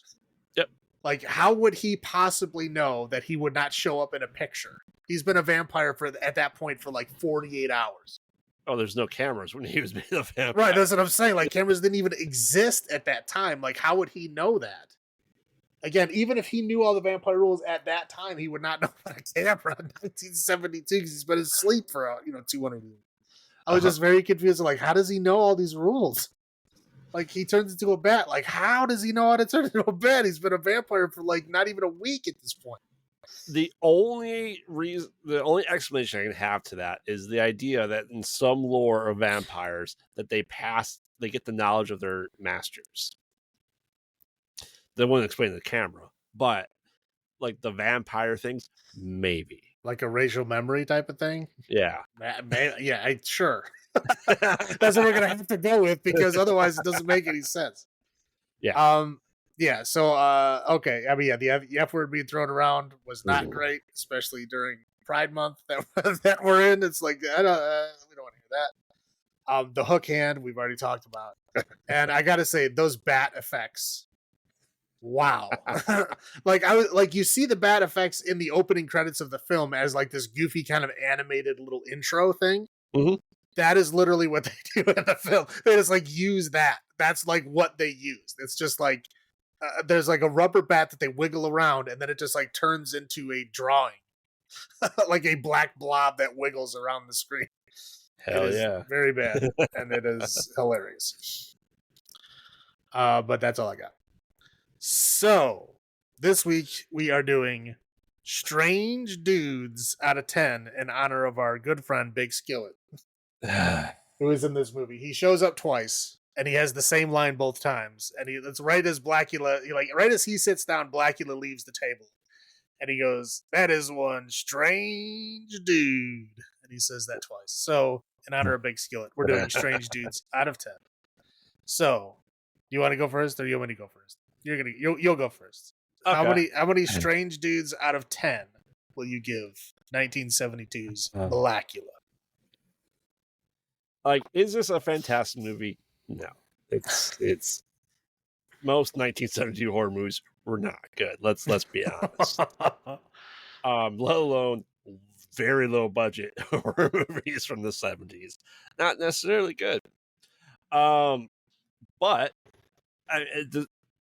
Yep. Like, how would he possibly know that he would not show up in a picture? He's been a vampire at that point for like 48 hours. Oh, there's no cameras when he was made a vampire. Right, that's what I'm saying. Like, cameras didn't even exist at that time. Like, how would he know that? Again, even if he knew all the vampire rules at that time, he would not know about a camera in 1972 because he's been asleep for 200 years. I was just very confused. Like, how does he know all these rules? Like, he turns into a bat. Like, how does he know how to turn into a bat? He's been a vampire for, like, not even a week at this point. The only explanation I can have to that is the idea that in some lore of vampires that they get the knowledge of their masters. They won't explain the camera, but, like, the vampire things, maybe. Like a racial memory type of thing? Yeah. Yeah, sure. That's what we're gonna have to go with because otherwise it doesn't make any sense. Yeah. Yeah. So okay. I mean, the F word being thrown around was not great, especially during Pride Month that we're in. It's like we don't want to hear that. The hook hand we've already talked about, and I gotta say those bat effects. Wow. Like you see the bat effects in the opening credits of the film as like this goofy kind of animated little intro thing. Mm-hmm. That is literally what they do in the film. They just like use that. That's like what they use. It's just like there's like a rubber bat that they wiggle around and then it just like turns into a drawing. Like a black blob that wiggles around the screen. Hell yeah. Very bad. And it is hilarious. But that's all I got. So this week we are doing strange dudes out of 10 in honor of our good friend Big Skillet. Who is in this movie. He shows up twice and he has the same line both times. And it's right as Blacula, right as he sits down, Blacula leaves the table. And he goes, "That is one strange dude." And he says that twice. So, in honor of Big Skillet, we're doing strange dudes out of 10. So, you want to go first or you want me to go first? You'll go first. Okay. How many strange dudes out of 10 will you give 1972's Blacula? Like, is this a fantastic movie? No. It's most 1972 horror movies were not good. Let's be honest. Let alone very low budget horror movies from the 70s. Not necessarily good. But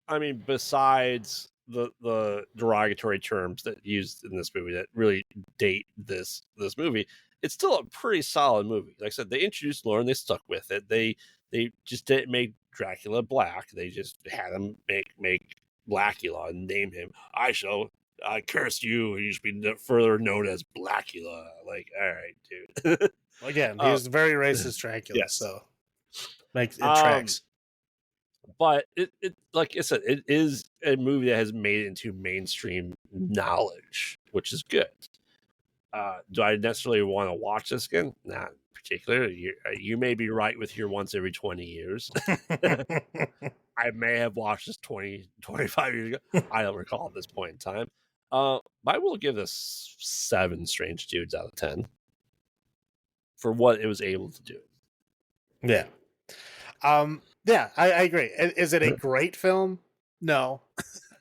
I mean, besides the derogatory terms that used in this movie that really date this movie, it's still a pretty solid movie. Like I said, they introduced lore and they stuck with it. They just didn't make Dracula black. They just had him make Blacula and name him. I curse you, and you should be further known as Blacula. Like, all right, dude. Again, he's very racist Dracula, yes. so makes it tracks. But it like I said, it is a movie that has made it into mainstream knowledge, which is good. Do I necessarily want to watch this again? Not particularly. You may be right with your once every 20 years. I may have watched this 25 years ago. I don't recall at this point in time. But I will give this 7 Strange Dudes out of 10 for what it was able to do. Yeah. Yeah, I agree. Is it a great film? No.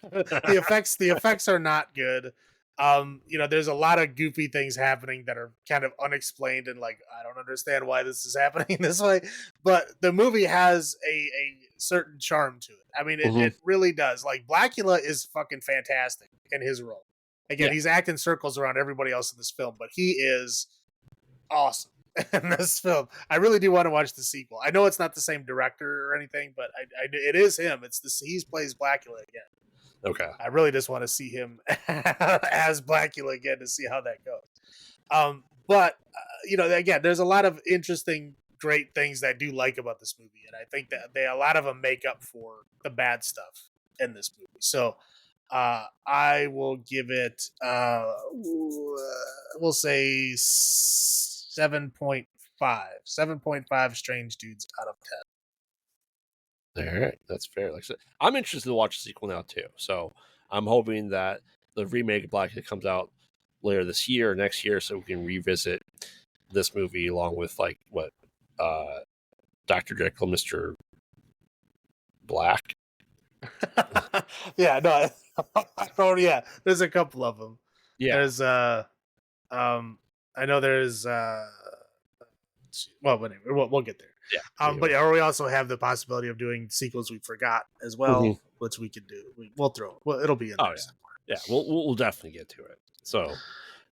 The effects are not good. There's a lot of goofy things happening that are kind of unexplained and like I don't understand why this is happening this way. But the movie has a certain charm to it. I mean, it really does. Like Blacula is fucking fantastic in his role. Again, he's acting circles around everybody else in this film, but he is awesome in this film. I really do want to watch the sequel. I know it's not the same director or anything, but it is him. He plays Blacula again. Okay. I really just want to see him as Blacula again to see how that goes. But again, there's a lot of interesting, great things that I do like about this movie, and I think that a lot of them make up for the bad stuff in this movie. So I will give it, we'll say 7.5. 7.5 Strange Dudes out of 10. All right, that's fair. Like I said, I'm interested to watch the sequel now too. So I'm hoping that the remake of Blackula comes out later this year or next year, so we can revisit this movie along with like what Dr. Jekyll, Mr. Black. Yeah, no, yeah. There's a couple of them. Yeah, there's I know there's well, whatever. We'll get there. Yeah. But we also have the possibility of doing sequels we forgot as well, which we could do. We'll throw it. Well, it'll be in there somewhere. Yeah, we'll definitely get to it. So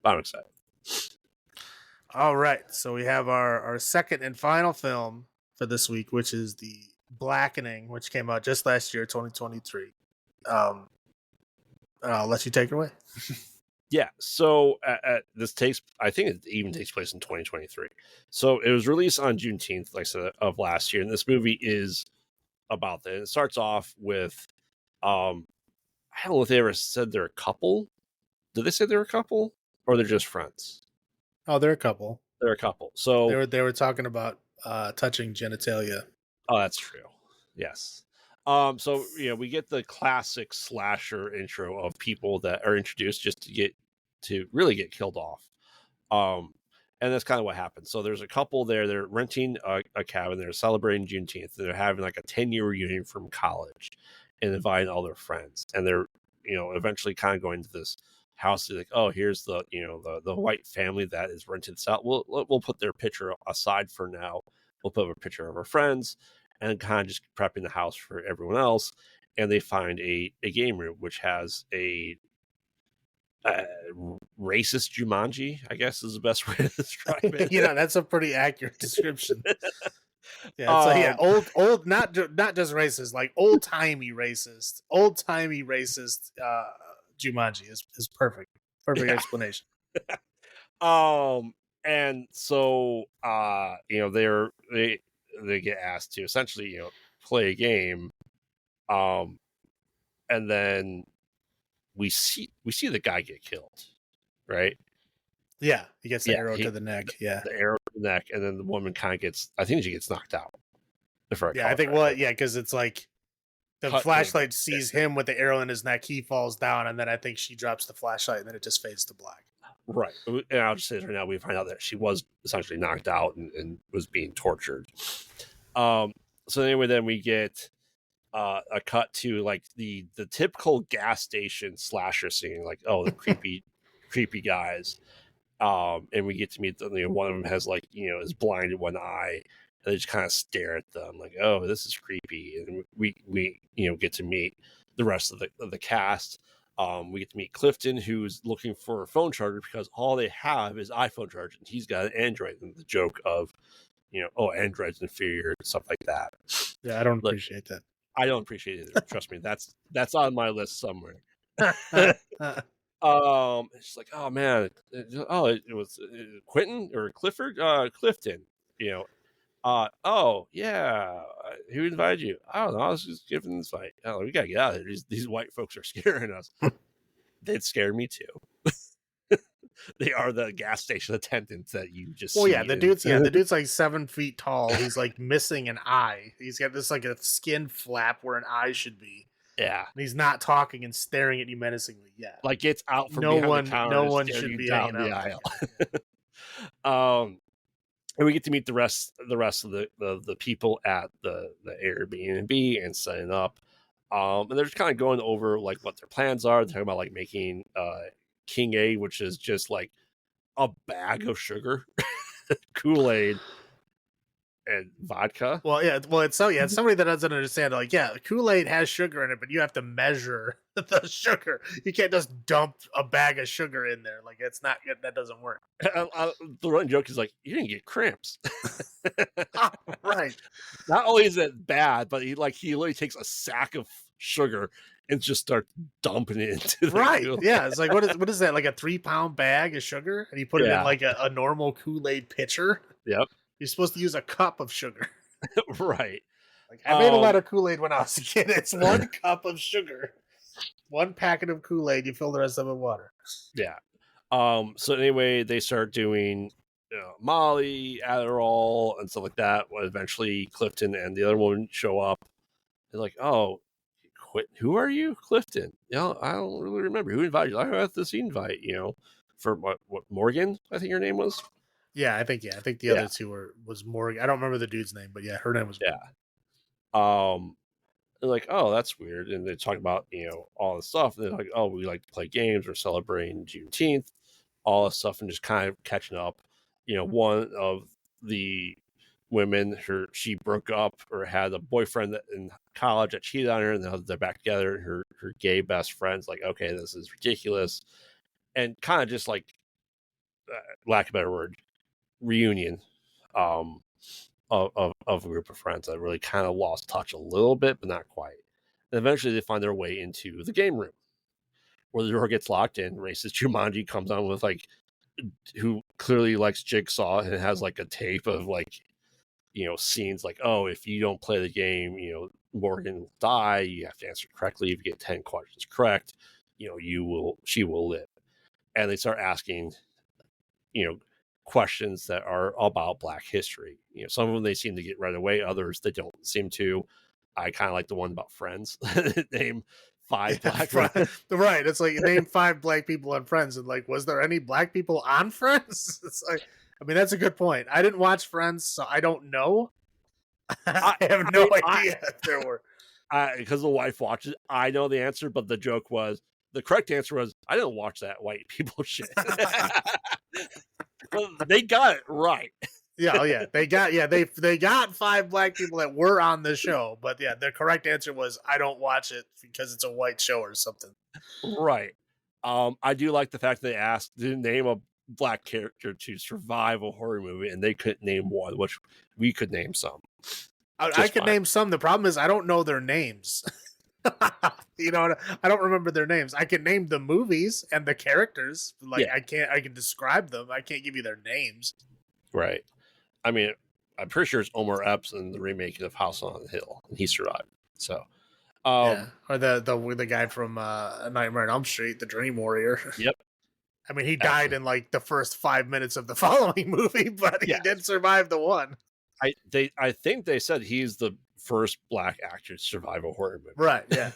I'm excited. All right, so we have our second and final film for this week, which is the Blackening, which came out just last year, 2023. I'll let you take it away. Yeah, so I think it even takes place in 2023. So it was released on Juneteenth, like I said, of last year, and this movie is about that. It starts off with, I don't know if they ever said they're a couple. Did they say they're a couple, or they're just friends? Oh, they're a couple. They're a couple. So they were talking about touching genitalia. Oh, that's true. Yes. So we get the classic slasher intro of people that are introduced just to really get killed off. And that's kind of what happens. So there's a couple there, they're renting a cabin, they're celebrating Juneteenth, and they're having like a 10-year reunion from college and inviting all their friends. And they're, eventually kind of going to this house, like, oh, here's the white family that is rented this out. We'll put their picture aside for now. We'll put up a picture of our friends and kind of just prepping the house for everyone else. And they find a game room, which has a racist Jumanji, I guess is the best way to describe it. That's a pretty accurate description. Yeah, old, not just racist, like old-timey racist Jumanji is perfect explanation. And so they get asked to essentially play a game, and then we see the guy get killed, right? Yeah, he gets the arrow to the neck. Yeah, the arrow to the neck, and then the woman kind of gets. I think she gets knocked out. Because it's like the flashlight sees him with the arrow in his neck. He falls down, and then I think she drops the flashlight, and then it just fades to black. Right, and I'll just say right now we find out that she was essentially knocked out and was being tortured. So anyway, then we get a cut to like the typical gas station slasher scene, like the creepy guys, and we get to meet them. One of them has is blind in one eye, and they just kind of stare at them like, oh, this is creepy. And we get to meet the rest of the cast. We get to meet Clifton, who's looking for a phone charger because all they have is iPhone charger, and he's got an Android. And the joke of, Android's inferior and stuff like that. Yeah, I don't appreciate that. I don't appreciate it either. Trust me, that's on my list somewhere. It's like, oh man, it was Quentin or Clifford, Clifton, you know. Oh yeah, who invited you? I don't know. I was just giving this fight. Oh, we gotta get out of here. These white folks are scaring us. They'd scare me too. They are the gas station attendants that you just. Well, see yeah, the dude's like 7 feet tall. He's like missing an eye. He's got this like a skin flap where an eye should be. Yeah, and he's not talking and staring at you menacingly yet. Like it's out from behind the counter. No one should be down the aisle. And we get to meet the rest of the people at the Airbnb and setting up. And they're just kind of going over like what their plans are. They're talking about like making King A, which is just like a bag of sugar, Kool-Aid, and vodka. Well, yeah. Well, it's somebody that doesn't understand. Like, yeah, Kool-Aid has sugar in it, but you have to measure the sugar. You can't just dump a bag of sugar in there. Like, it's not good. That doesn't work. The running joke is like, you didn't get cramps. Right. Not only is it bad, but he literally takes a sack of sugar and just starts dumping it into the Kool-Aid. Yeah. It's like, what is that? Like a 3-pound bag of sugar? And he put it in like a normal Kool-Aid pitcher. Yep. You're supposed to use a cup of sugar. Right. Like, I made a lot of Kool-Aid when I was a kid. It's 1 cup of sugar. 1 packet of Kool-Aid. You fill the rest of it with water. Yeah. So anyway, they start doing Molly, Adderall, and stuff like that. Well, eventually, Clifton and the other woman show up. They're like, "Oh, who are you, Clifton? I don't really remember who invited you. I got this invite, for what Morgan, I think her name was." Yeah, I think the other two was Morgan. I don't remember the dude's name, but yeah, her name was Morgan. They're like, oh, that's weird. And they talk about, all this stuff. And they're like, oh, we like to play games. We're celebrating Juneteenth, all this stuff, and just kind of catching up. One of the women, she broke up or had a boyfriend in college that cheated on her, and now they're back together. And her gay best friend's like, okay, this is ridiculous. And kind of just like, lack of a better word, reunion of a group of friends that really kind of lost touch a little bit, but not quite. And eventually they find their way into the game room where the door gets locked in. Racist Jumanji comes on with like, who clearly likes Jigsaw and has like a tape of like, scenes like, oh, if you don't play the game, Morgan will die. You have to answer correctly. If you get 10 questions correct, she will live. And they start asking, questions that are about Black history. Some of them they seem to get right away. Others they don't seem to. I kind of like the one about Friends. Name 5 Black. Right. It's like name 5 Black people on Friends, and like, was there any Black people on Friends? It's like, I mean, that's a good point. I didn't watch Friends, so I don't know. I have no idea if there were. Because the wife watches, I know the answer, but the correct answer was, I didn't watch that white people shit. They got it right. They got 5 Black people that were on the show, but yeah, the correct answer was, I don't watch it because it's a white show or something. Right. I do like the fact they asked to name a Black character to survive a horror movie, and they couldn't name one, which we could name some. I could name some. The problem is I don't know their names. I don't remember their names. I can name the movies and the characters. Like, I can describe them. I can't give you their names. Right. I mean, I'm pretty sure it's Omar Epps in the remake of House on the Hill, and he survived. So, or the guy from Nightmare on Elm Street, the Dream Warrior. Yep. I mean, he died in like the first 5 minutes of the following movie, but he did survive the one. I think they said he's the first Black actor to survive a horror movie. Right, yeah.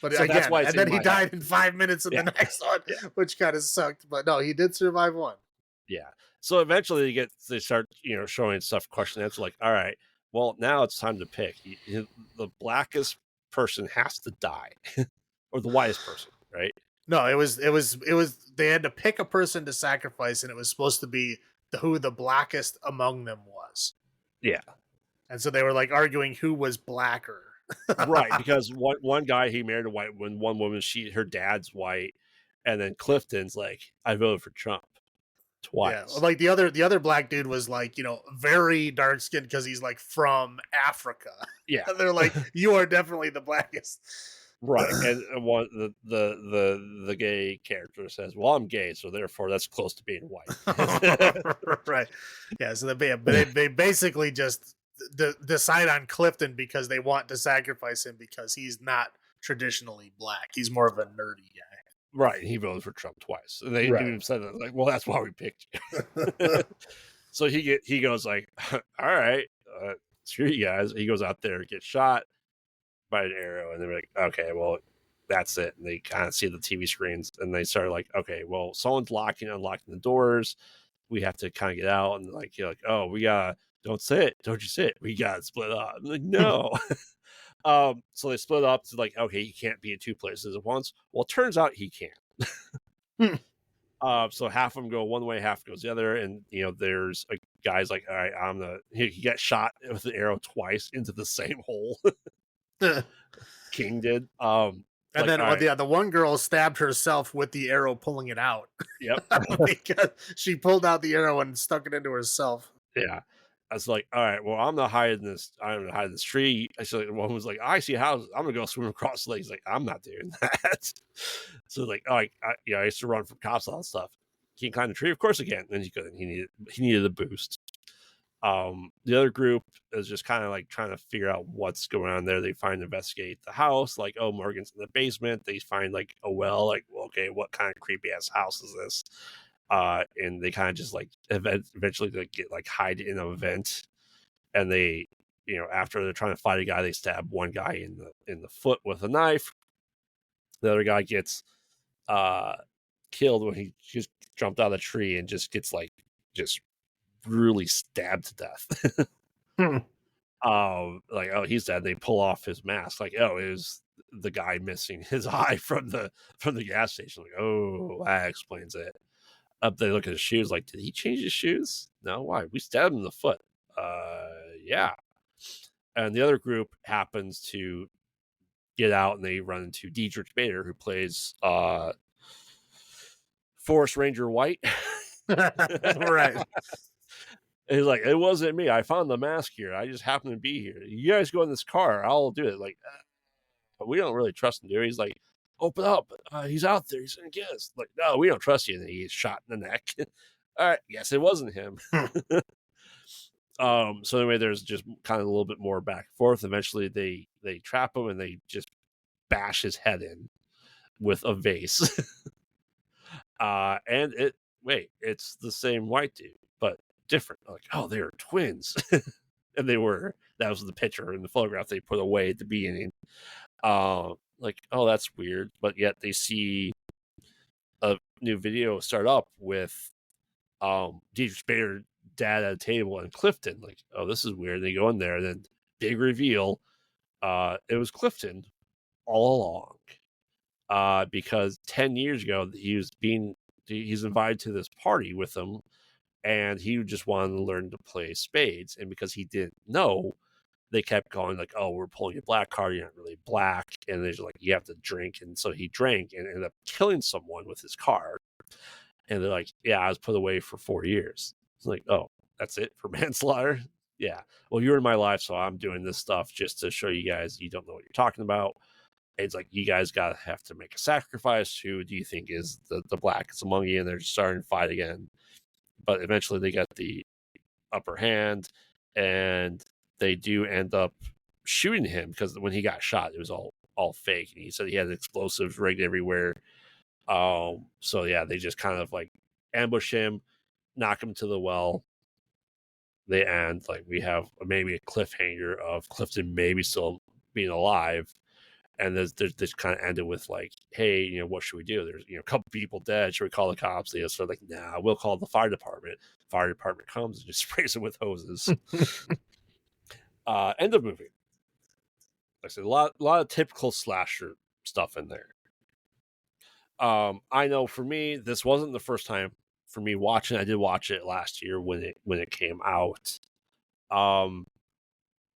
But so again, that's why and then he died in 5 minutes in the next one, which kind of sucked. But no, he did survive one. Yeah. So eventually they start, showing stuff, question and answer, like, all right, well, now it's time to pick. The blackest person has to die. Or the whitest person, right? No, it was they had to pick a person to sacrifice, and it was supposed to be who the blackest among them was. Yeah. And so they were like arguing who was blacker. Right, because one guy, he married a white woman, one woman, her dad's white, and then Clifton's like, I voted for Trump. twice. like the other black dude was like, very dark skinned because he's like from Africa. Yeah, And they're like, you are definitely the blackest. right. And one the gay character says, "Well, I'm gay, so therefore that's close to being white." Right. Yeah. So they basically just decide on Clifton because they want to sacrifice him because he's not traditionally black. He's more of a nerdy guy. Right. He voted for Trump twice. And they even said that, like, well, that's why we picked you. So he goes like, all right, screw you guys. He goes out there, gets shot by an arrow, and they're like, okay, well, that's it. And they kind of see the TV screens, and they start like, okay, well, someone's unlocking the doors. We have to kind of get out, and like you're like, oh, we gotta don't you sit. We gotta split up. I'm like, no. So they split up to like, okay, he can't be in two places at once. Well, it turns out he can. So half of them go one way, half goes the other, and there's a guy's like, all right, he got shot with an arrow twice into the same hole. King did. And like, then the one girl stabbed herself with the arrow, pulling it out. Yep. Because she pulled out the arrow and stuck it into herself. Yeah. I was like, all right, well, I'm gonna hide in this tree. I said, one was like, I see houses. I'm gonna go swim across the lake. He's like, I'm not doing that. So like, I used to run from cops, all that stuff. Can you climb the tree? Of course I can. And he couldn't. He needed a boost. The other group is just kind of like trying to figure out what's going on there. They investigate the house, like, oh, Morgan's in the basement. They find like a well, like, well, okay, what kind of creepy ass house is this? And they kind of just like eventually they get like hide in a vent, and they, after they're trying to fight a guy, they stab one guy in the foot with a knife. The other guy gets killed when he just jumped out of the tree and just gets like just brutally stabbed to death. Like, oh, he's dead. They pull off his mask, like, oh, it was the guy missing his eye from the gas station. Like, oh, that explains it. They look at his shoes, like, did he change his shoes? No, why? We stabbed him in the foot. Yeah. And the other group happens to get out, and they run into Dietrich Bader, who plays Forest Ranger White. Right. And he's like, it wasn't me. I found the mask here. I just happened to be here. You guys go in this car. I'll do it. Like, but we don't really trust him, dude. He's like, open up. He's out there. He's going to get us. Like, no, we don't trust you. And he gets shot in the neck. All right. Yes, it wasn't him. So anyway, there's just kind of a little bit more back and forth. Eventually they trap him and they just bash his head in with a vase. And it's the same white dude, but different. Like, oh, they're twins. And that was the picture in the photograph they put away at the beginning. Like, oh, that's weird. But yet they see a new video start up with Dietrich Bader dad at a table and Clifton. Like, oh, this is weird. They go in there, and then big reveal. It was Clifton all along. Because 10 years ago he's invited to this party with them, and he just wanted to learn to play spades. And because he didn't know, they kept going like, oh, we're pulling a black card, you're not really black. And they're just like, you have to drink. And so he drank and ended up killing someone with his card. And they're like, yeah, I was put away for 4 years. It's like, oh, that's it for manslaughter? Yeah. Well, you're in my life, so I'm doing this stuff just to show you guys you don't know what you're talking about. It's like, you guys have to make a sacrifice. Who do you think is the blackest among you? And they're starting to fight again. But eventually they get the upper hand, and they do end up shooting him because when he got shot, it was all fake. And he said he had explosives rigged everywhere. So yeah, they just kind of like ambush him, knock him to the well. They end, like, we have maybe a cliffhanger of Clifton maybe still being alive. And there's this kind of ended with like, hey, what should we do? There's a couple people dead. Should we call the cops? They just like, nah, we'll call the fire department. Fire department comes and just sprays them with hoses. End of movie. Like I said, a lot of typical slasher stuff in there. I know for me, this wasn't the first time for me watching. I did watch it last year when it came out.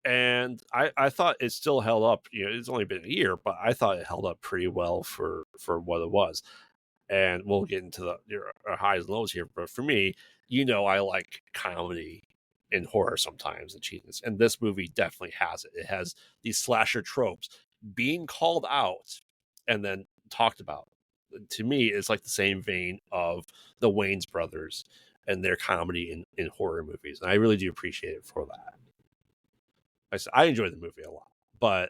And I thought it still held up. It's only been a year, but I thought it held up pretty well for what it was. And we'll get into our highs and lows here. But for me, I like comedy and horror sometimes and cheesiness. And this movie definitely has it. It has these slasher tropes being called out and then talked about. To me, it's like the same vein of the Wayans brothers and their comedy in horror movies. And I really do appreciate it for that. I enjoyed the movie a lot. But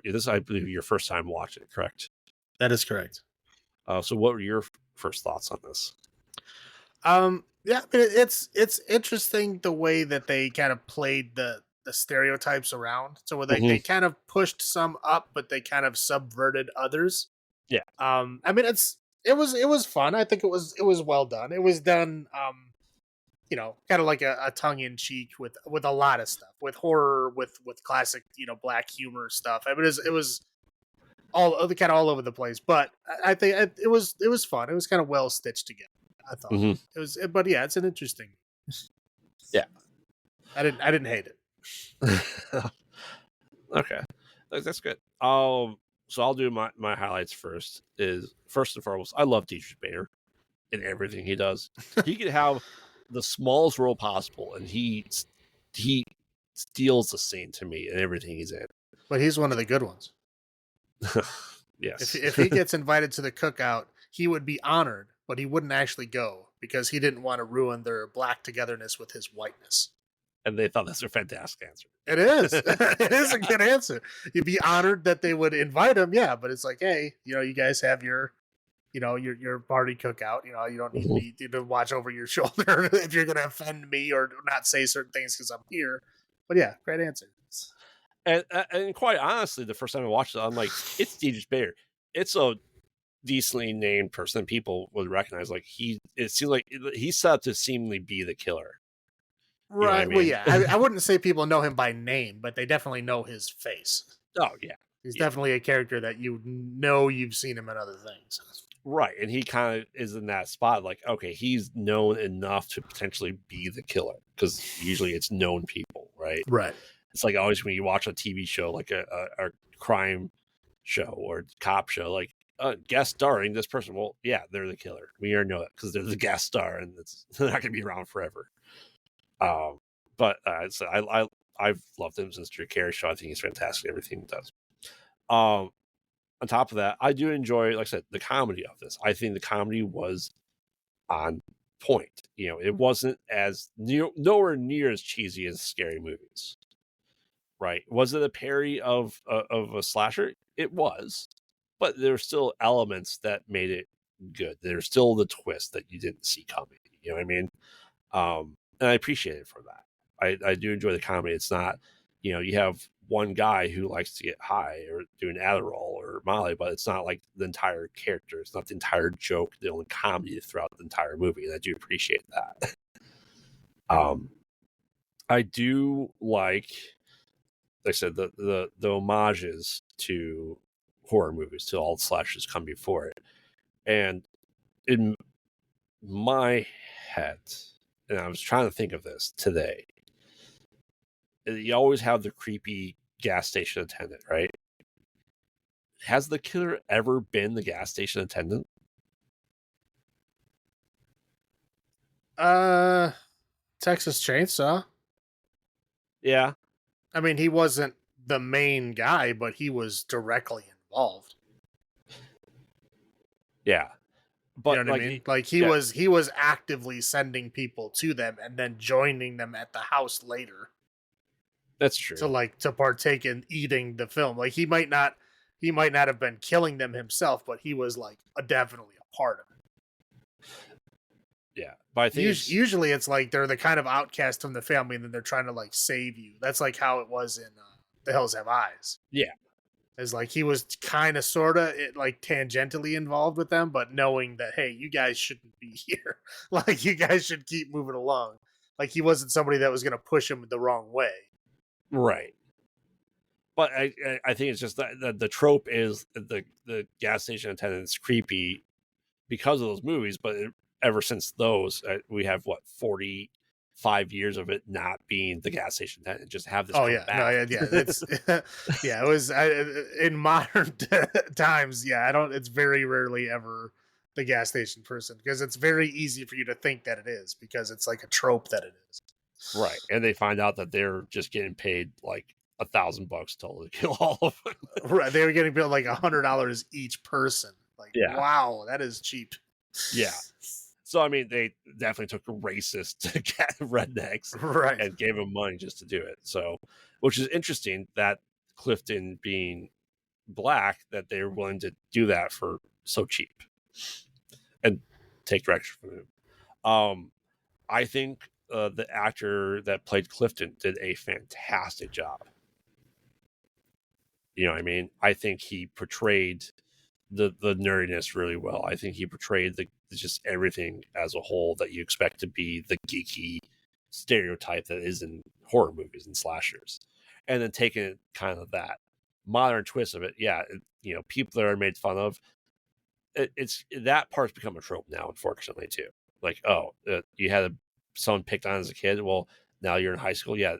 this is, I believe, your first time watching it, correct? That is correct. So what were your first thoughts on this? Yeah, I mean, it's interesting the way that they kind of played the stereotypes around. So where they kind of pushed some up, but they kind of subverted others. Yeah. I mean, it was fun. I think it was well done. It was done kind of like a tongue in cheek with a lot of stuff, with horror, with classic, black humor stuff. I mean, it was all kind of all over the place, but I think it was fun. It was kind of well stitched together, I thought. It was, but yeah, it's an interesting. Yeah, I didn't hate it. Okay, that's good. So I'll do my highlights first. First and foremost, I love Dietrich Bader in everything he does. He could have the smallest role possible, and he steals the scene to me in everything he's in. But he's one of the good ones. Yes. If he gets invited to the cookout, he would be honored, but he wouldn't actually go because he didn't want to ruin their black togetherness with his whiteness. And they thought that's a fantastic answer. It is. It is a good answer. You'd be honored that they would invite him, yeah, but it's like, hey, you guys have your party cookout. You don't need me to watch over your shoulder if you're going to offend me or not say certain things because I'm here. But yeah, great answer. And quite honestly, the first time I watched it, I'm like, it's Dietrich Bader. It's a decently named person people would recognize. Like it seems like he's set up to seemingly be the killer. Right. Well, yeah. I wouldn't say people know him by name, but they definitely know his face. Oh yeah, he's definitely a character that you've seen him in other things. Right, and he kind of is in that spot. Like, okay, he's known enough to potentially be the killer because usually it's known people, right? Right. It's like always when you watch a TV show, like a crime show or cop show, like guest starring this person. Well, yeah, they're the killer. We already know that because they're the guest star, and they're not going to be around forever. But so I've loved him since Drew Carey show. I think he's fantastic. Everything he does. On top of that, I do enjoy, like I said, the comedy of this. I think the comedy was on point. It wasn't nowhere near as cheesy as scary movies. Right? Was it a parody of a slasher? It was, but there were still elements that made it good. There's still the twist that you didn't see coming. You know what I mean? And I appreciate it for that. I do enjoy the comedy. It's not, you have one guy who likes to get high or do an Adderall or Molly, but it's not like the entire character. It's not the entire joke, the only comedy throughout the entire movie. And I do appreciate that. I do like I said, the homages to horror movies, to all the slashes come before it. And in my head, and I was trying to think of this today, you always have the creepy gas station attendant, right? Has the killer ever been the gas station attendant? Texas Chainsaw. Yeah. I mean, he wasn't the main guy, but he was directly involved. Yeah. But you know what I mean? Like he was actively sending people to them and then joining them at the house later. That's true. To partake in eating the film. Like he might not have been killing them himself, but he was definitely a part of it. Yeah, but I think usually it's like they're the kind of outcast from the family, and then they're trying to save you. That's like how it was in The Hills Have Eyes. Yeah, it's like he was kind of sorta tangentially involved with them, but knowing that, hey, you guys shouldn't be here. You guys should keep moving along. He wasn't somebody that was going to push him the wrong way. Right. But I think it's just that the trope is the gas station attendant's creepy because of those movies, but ever since those, we have 45 years of it not being the gas station attendant. Just have this. Oh yeah, back. No, yeah. It's yeah. It was in modern times. Yeah, It's very rarely ever the gas station person, because it's very easy for you to think that it is, because it's like a trope that it is. Right. And they find out that they're just getting paid like $1,000 total to kill all of them. Right. They were getting billed like $100 each person. Like, Yeah. wow, that is cheap. Yeah. So, I mean, they definitely took a racist to get rednecks Right. and gave them money just to do it. So, which is interesting that Clifton being black, that they were willing to do that for so cheap and take direction from him. I think the actor that played Clifton did a fantastic job. You know what I mean? I think he portrayed the nerdiness really well. I think he portrayed just everything as a whole that you expect to be the geeky stereotype that is in horror movies and slashers, and then taking it kind of that modern twist of it. Yeah, people that are made fun of. It's that part's become a trope now, unfortunately, too. Like, you had someone picked on as a kid. Well, now you're in high school. Yeah,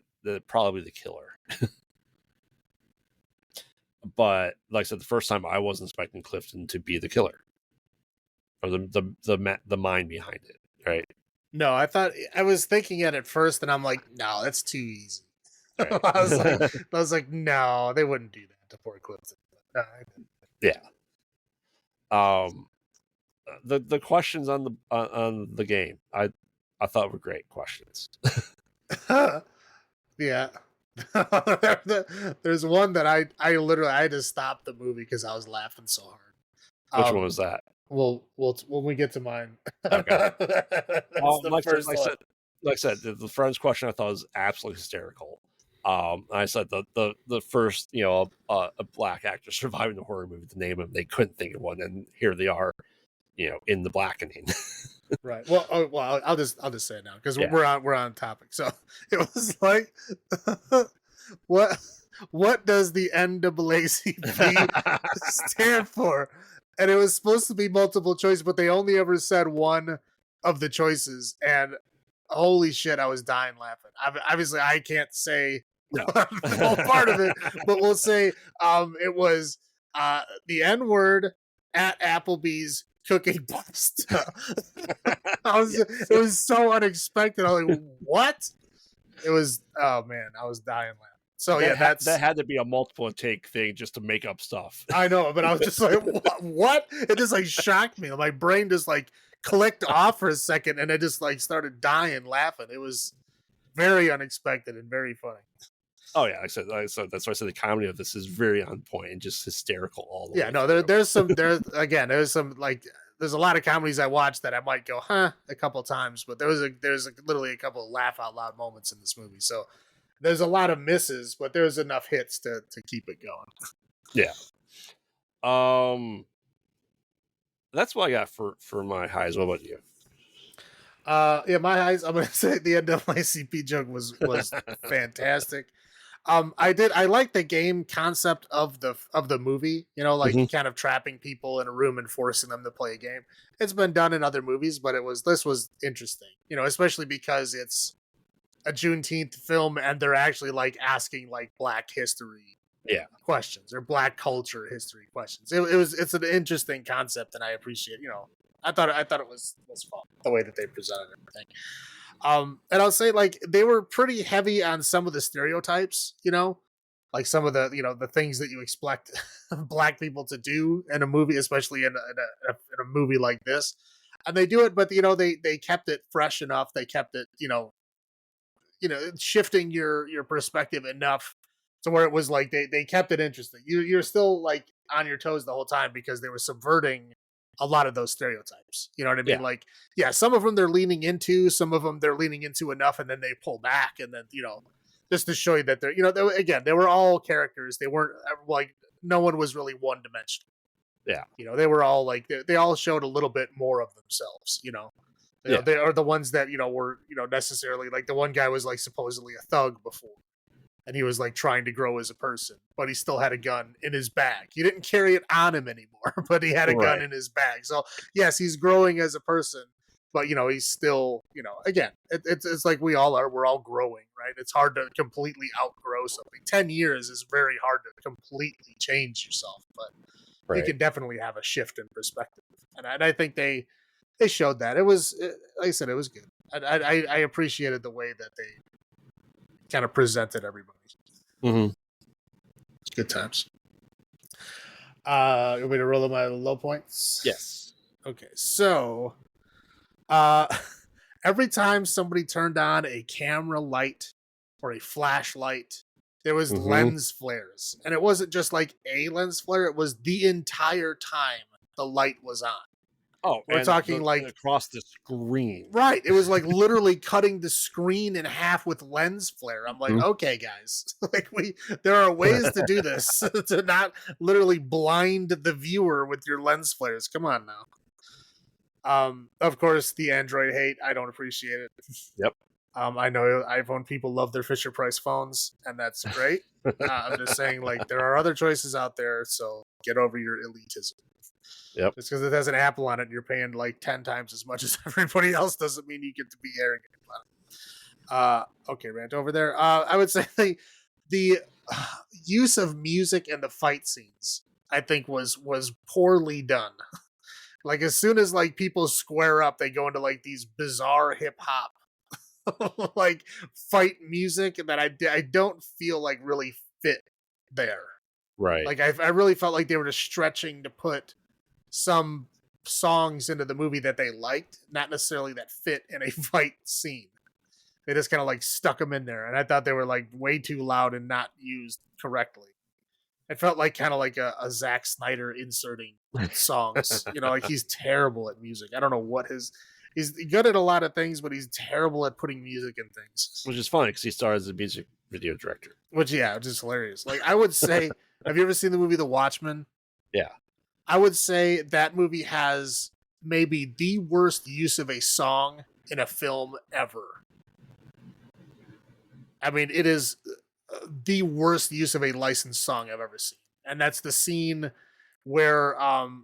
probably the killer. But like I said, the first time I wasn't expecting Clifton to be the killer or the mind behind it, right? No, I was thinking it at first, and I'm like, no, that's too easy. Right. I was like, no, they wouldn't do that to poor Clifton. No, yeah. The questions on the game, I thought were great questions. Yeah. There's one that I literally I had to stop the movie because I was laughing so hard. Which one was that? Well, when we get to mine. Okay. The first one. Like I said, the friend's question I thought was absolutely hysterical. I said the first, a black actor surviving the horror movie to name him, they couldn't think of one, and here they are, in the Blackening. Right. Well, I'll just say it now because we're on topic. So it was like, what does the NAACP stand for? And it was supposed to be multiple choice, but they only ever said one of the choices. And holy shit, I was dying laughing. Obviously, I can't say the whole part of it, but we'll say it was the N word at Applebee's cooking pasta. It was so unexpected. I was like, what? It was, oh man, I was dying laughing. So that had to be a multiple take thing just to make up stuff. I know, but I was just like, what? It just like shocked me. My brain just like clicked off for a second, and I just like started dying laughing. It was very unexpected and very funny. Oh yeah, so that's why I said the comedy of this is very on point and just hysterical all the way. Yeah, no, there's some like there's a lot of comedies I watched that I might go, a couple times, but there's literally a couple of laugh out loud moments in this movie. So there's a lot of misses, but there's enough hits to keep it going. Yeah. That's what I got for my highs. What about you? My highs, I'm gonna say the NAACP joke was fantastic. I like the game concept of the movie, kind of trapping people in a room and forcing them to play a game. It's been done in other movies, but this was interesting, especially because it's a Juneteenth film and they're actually like asking like Black history questions or Black culture history questions. It's an interesting concept, and I appreciate, I thought it was fun the way that they presented everything. And I'll say like they were pretty heavy on some of the stereotypes, like some of the the things that you expect Black people to do in a movie, especially in a movie like this. And they do it, but they kept it fresh enough. They kept it shifting your perspective enough to where it was like they kept it interesting. You're still like on your toes the whole time because they were subverting a lot of those stereotypes. You know what I mean? Yeah. Like, some of them they're leaning into, some of them they're leaning into enough, and then they pull back, and then, just to show you that they're, they were all characters. They weren't like, no one was really one dimensional. Yeah. They were all like, they all showed a little bit more of themselves, they are the ones that, were, necessarily like the one guy was like supposedly a thug before. And he was like trying to grow as a person, but he still had a gun in his bag. He didn't carry it on him anymore, but he had a gun in his bag. So yes, he's growing as a person, but he's still, again, it's like we all are. We're all growing, right? It's hard to completely outgrow something. 10 years is very hard to completely change yourself, but you can definitely have a shift in perspective, and I think they showed that. It was, like I said, it was good. I appreciated the way that they kind of presented everybody. Mm-hmm. Good times. You want me to roll my low points? Yes. Okay, so every time somebody turned on a camera light or a flashlight, there was lens flares. And it wasn't just like a lens flare, it was the entire time the light was on. Oh, we're talking like across the screen. Right. It was like literally cutting the screen in half with lens flare. I'm like, okay, guys, like there are ways to do this to not literally blind the viewer with your lens flares. Come on now. Of course, the Android hate. I don't appreciate it. Yep. I know iPhone people love their Fisher Price phones, and that's great. I'm just saying, like, there are other choices out there, so get over your elitism. Yep. Just because it has an Apple on it and you're paying like 10 times as much as everybody else doesn't mean you get to be arrogant about it. Okay, rant over there. I would say the use of music in the fight scenes, I think, was poorly done. Like, as soon as like people square up, they go into like these bizarre hip hop like fight music that I don't feel like really fit there. Right. Like I really felt like they were just stretching to put some songs into the movie that they liked, not necessarily that fit in a fight scene. They just kind of like stuck them in there, and I thought they were like way too loud and not used correctly. It felt like kind of like a Zack Snyder inserting songs. Like he's terrible at music. I don't know what he's good at a lot of things, but he's terrible at putting music in things. Which is funny because he started as a music video director. Which is hilarious. Like I would say, have you ever seen the movie The Watchmen? Yeah. I would say that movie has maybe the worst use of a song in a film ever. I mean, it is the worst use of a licensed song I've ever seen. And that's the scene where, oh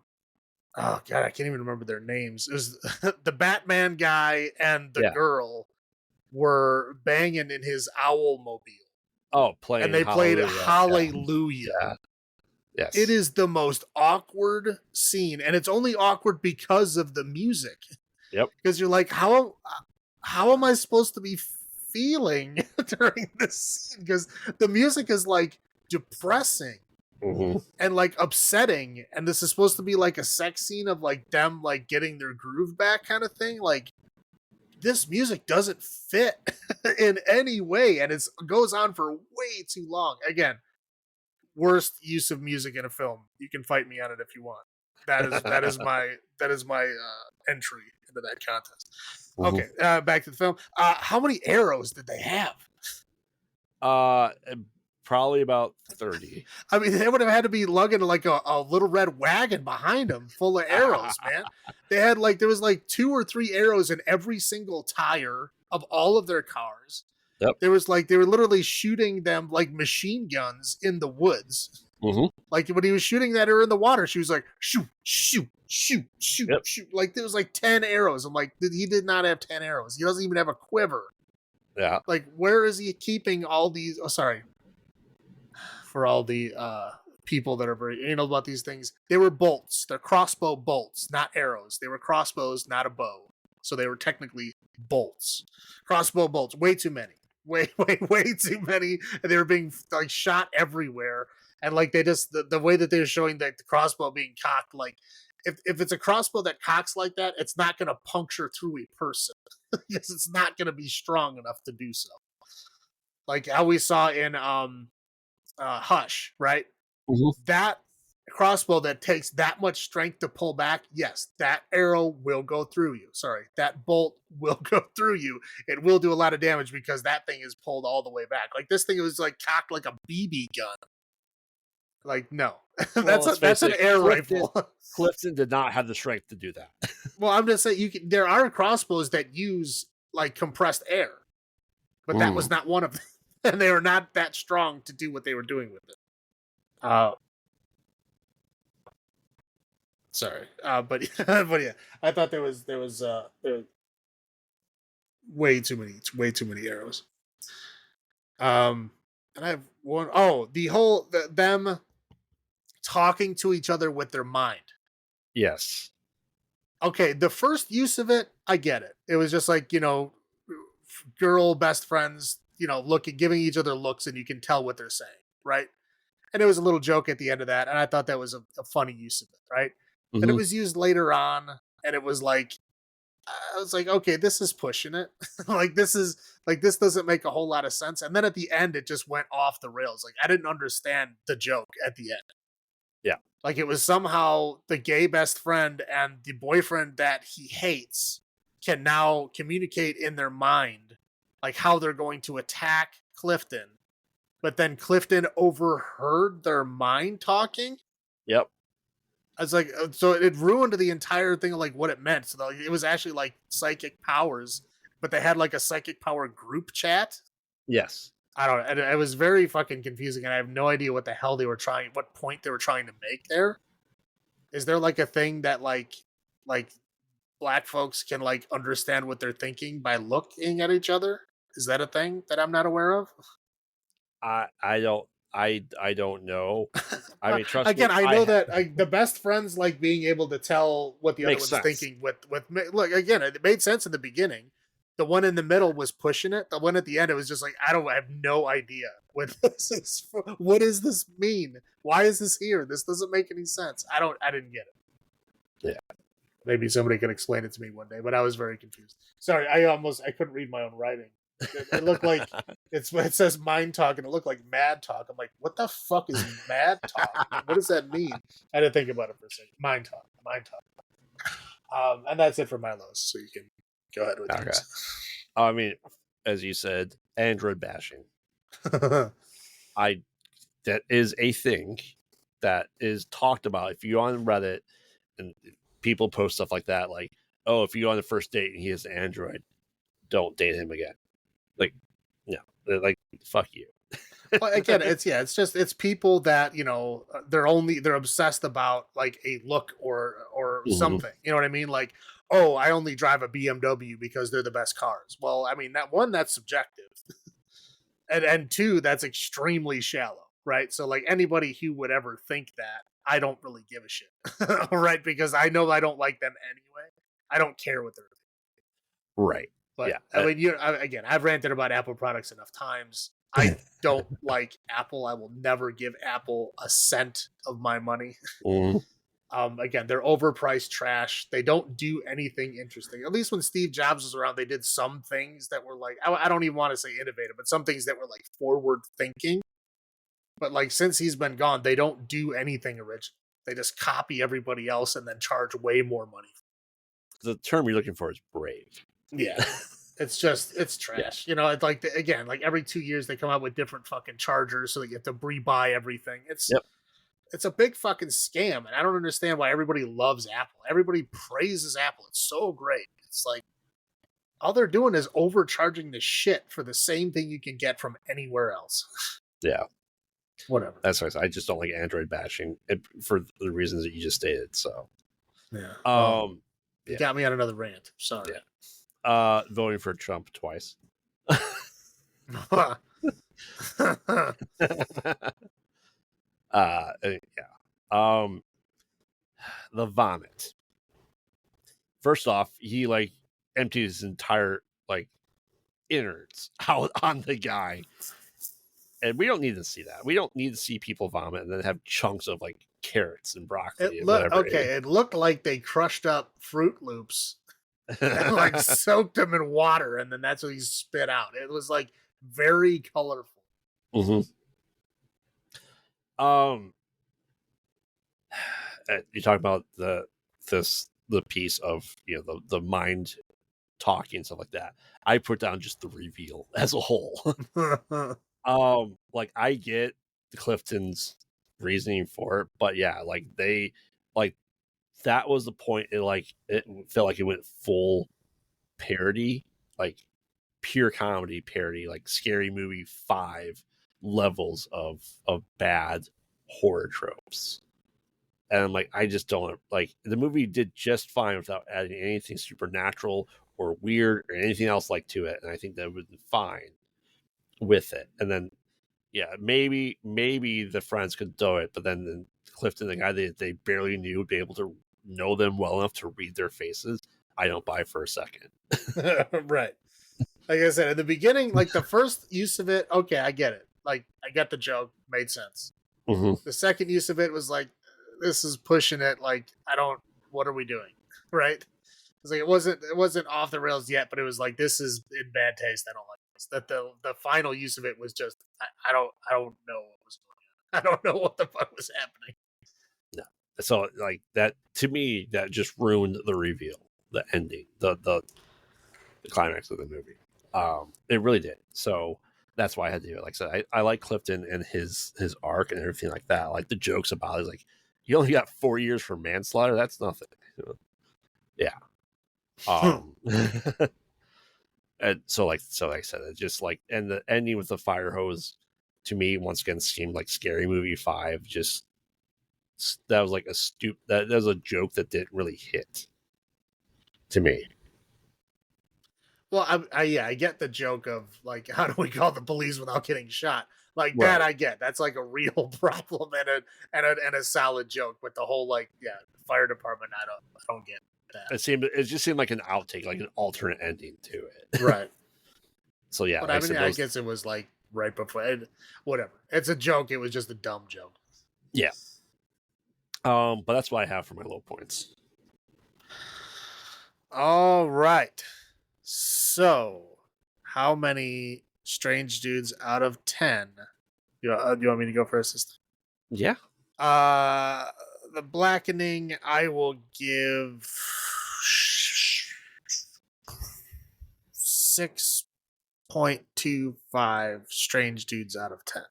God, I can't even remember their names. It was the Batman guy and the girl were banging in his owl mobile. Oh, playing and they played Hallelujah. Yeah. Yes. It is the most awkward scene, and it's only awkward because of the music. Yep. Because you're like, how am I supposed to be feeling during this scene? Because the music is like depressing and like upsetting, and this is supposed to be like a sex scene of like them like getting their groove back kind of thing. Like, this music doesn't fit in any way, and it goes on for way too long. Again, worst use of music in a film. You can fight me on it if you want. That is my entry into that contest. Okay, back to the film. How many arrows did they have? Probably about 30. I mean, they would have had to be lugging like a little red wagon behind them full of arrows, man. They had there was 2 or 3 arrows in every single tire of all of their cars. Yep. There was they were literally shooting them like machine guns in the woods. Like when he was shooting that arrow in the water, she was like, shoot, shoot, shoot, shoot, shoot. Like there was 10 arrows. I'm like, he did not have 10 arrows. He doesn't even have a quiver. Yeah. Like, where is he keeping all these? Oh, sorry. For all the people that are very anal about these things, they were bolts. They're crossbow bolts, not arrows. They were crossbows, not a bow. So they were technically bolts. Crossbow bolts, way too many. Way too many. And they were being shot everywhere. And they just the way that they're showing the crossbow being cocked, if it's a crossbow that cocks like that, it's not going to puncture through a person. Because it's not going to be strong enough to do so. Like how we saw in Hush, right? That crossbow that takes that much strength to pull back, yes, that arrow will go through you. Sorry, that bolt will go through you. It will do a lot of damage because that thing is pulled all the way back. Like this thing was cocked like a BB gun. No, that's an air rifle. Clifton did not have the strength to do that. Well, I'm just saying there are crossbows that use compressed air, but that was not one of them. And they were not that strong to do what they were doing with it. Sorry, but yeah, I thought there was way too many arrows. And I have one. Oh, them talking to each other with their mind. Yes. Okay, the first use of it, I get it. It was just like, girl best friends, giving each other looks, and you can tell what they're saying, right? And it was a little joke at the end of that, and I thought that was a funny use of it, right? Mm-hmm. Then it was used later on, and it was like, I was like, okay, this is pushing it. This doesn't make a whole lot of sense. And then at the end, it just went off the rails. Like, I didn't understand the joke at the end. Yeah. Like, it was somehow the gay best friend and the boyfriend that he hates can now communicate in their mind, like, how they're going to attack Clifton. But then Clifton overheard their mind talking. Yep. I was like, so it ruined the entire thing of like what it meant. So it was actually like psychic powers, but they had like a psychic power group chat. Yes. I don't know. It was very fucking confusing, and I have no idea what the hell what point they were trying to make there. Is there like a thing that like black folks can like understand what they're thinking by looking at each other? Is that a thing that I'm not aware of? I don't know. I mean, trust again, me. I know that the best friends like being able to tell what the other one's thinking. With look, again, it made sense in the beginning. The one in the middle was pushing it. The one at the end, it was just like, I have no idea what this is. What does this mean? Why is this here? This doesn't make any sense. I didn't get it. Yeah. Maybe somebody can explain it to me one day, but I was very confused. Sorry, I couldn't read my own writing. It looked like it says mind talk, and it looked like mad talk. I'm like, what the fuck is mad talk? What does that mean? I didn't think about it for a second. Mind talk. And that's it for my lows. So you can go ahead with yours. I mean, as you said, Android bashing. That is a thing that is talked about. If you're on Reddit and people post stuff like that, like, oh, if you're on the first date and he has an Android, don't date him again. Like, no, like, fuck you. Well, again, it's people that, they're obsessed about like a look or something. You know what I mean? Like, oh, I only drive a BMW because they're the best cars. Well, I mean, that's subjective. and two, that's extremely shallow, right? So like anybody who would ever think that, I don't really give a shit. Right? Because I know I don't like them anyway. I don't care what they're doing. Right. But yeah. I mean, again, I've ranted about Apple products enough times. I don't like Apple. I will never give Apple a cent of my money. Again, they're overpriced trash. They don't do anything interesting. At least when Steve Jobs was around, they did some things that were like, I don't even want to say innovative, but some things that were like forward thinking. But like since he's been gone, they don't do anything original. They just copy everybody else and then charge way more money. The term you're looking for is brave. Yeah. It's trash. Yeah. It's like, again, like every 2 years they come out with different fucking chargers so that you have to rebuy everything. It's a big fucking scam, and I don't understand why everybody loves Apple. Everybody praises Apple. It's so great. It's like all they're doing is overcharging the shit for the same thing you can get from anywhere else. Yeah. Whatever. That's why I just don't like Android bashing for the reasons that you just stated. So, yeah. You got me on another rant. Sorry. Yeah. Voting for Trump twice. The vomit. First off, he like emptied his entire like innards out on the guy. And we don't need to see that. We don't need to see people vomit and then have chunks of like carrots and broccoli. It looked like they crushed up Fruit Loops and like soaked them in water, and then that's what he spit out. It was like very colorful. Mm-hmm. You talk about the piece of the mind talking and stuff like that. I put down just the reveal as a whole. Like I get the Clifton's reasoning for it, but yeah, like they like that was the point. It felt like it went full parody, like pure comedy parody, like Scary Movie 5 levels of bad horror tropes. And I'm like, I just don't like the movie did just fine without adding anything supernatural or weird or anything else like to it. And I think that would be fine with it. And then, yeah, maybe the friends could do it, but then Clifton, the guy they barely knew, be able to know them well enough to read their faces, I don't buy for a second. Right. Like I said, in the beginning, like the first use of it, okay, I get it. Like, I got the joke, made sense. Mm-hmm. The second use of it was like, this is pushing it. Like, what are we doing? Right? It's like it wasn't off the rails yet, but it was like, this is in bad taste. I don't like this. That the final use of it was just, I don't know what was going on. I don't know what the fuck was happening. No, so like that to me, that just ruined the reveal, the ending, the climax of the movie. It really did. So that's why I had to do it. Like I said, I like Clifton and his arc and everything like that. Like the jokes about it, like you only got 4 years for manslaughter. That's nothing. Yeah. And so like I said, it just like, and the ending with the fire hose to me once again seemed like Scary Movie 5. Just that was like that was a joke that didn't really hit to me. Well, I get the joke of like, how do we call the police without getting shot? Like Right. that, I get. That's like a real problem and a solid joke. But the whole like, fire department, I don't get that. It just seemed like an outtake, like an alternate ending to it. Right. So yeah, But like I guess it was like right before. Whatever. It's a joke. It was just a dumb joke. Yeah. But that's what I have for my low points. All right. So, how many strange dudes out of 10? You want me to go first this time? Yeah. The Blackening, I will give 6.25 strange dudes out of 10.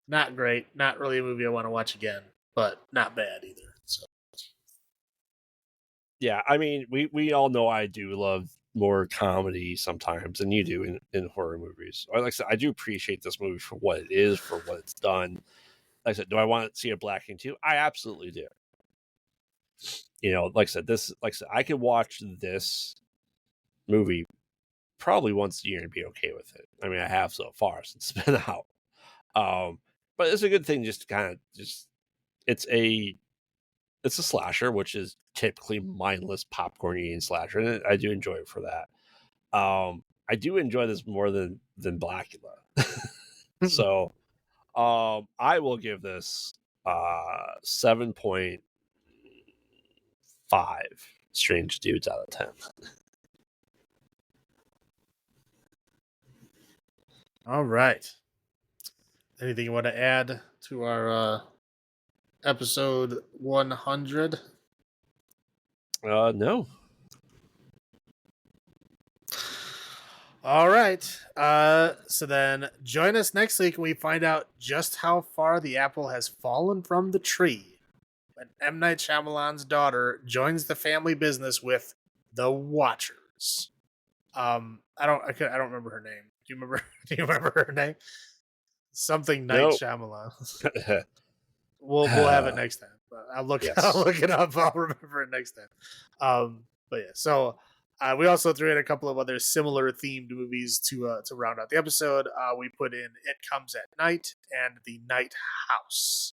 Not great. Not really a movie I want to watch again, but not bad either. So. Yeah, I mean, we all know I do love more comedy sometimes than you do in horror movies. Like I said, I do appreciate this movie for what it is, for what it's done. Like I said, do I want to see a Blackening 2? I absolutely do. Like I said, I could watch this movie probably once a year and be okay with it. I mean, I have so far since it's been out. But it's a good thing just to kind of it's a slasher, which is typically mindless popcorn eating slasher, and I do enjoy it for that. I do enjoy this more than Blacula. So I will give this 7.5 strange dudes out of 10. All right. Anything you want to add to our episode 100? No. All right. So then join us next week when we find out just how far the apple has fallen from the tree when M. Night Shyamalan's daughter joins the family business with the Watchers. I don't remember her name. Do you remember her name? Something Night Shyamalan. We'll have it next time. I'll look it up. I'll remember it next time. But yeah, so we also threw in a couple of other similar themed movies to round out the episode. We put in It Comes at Night and The Night House.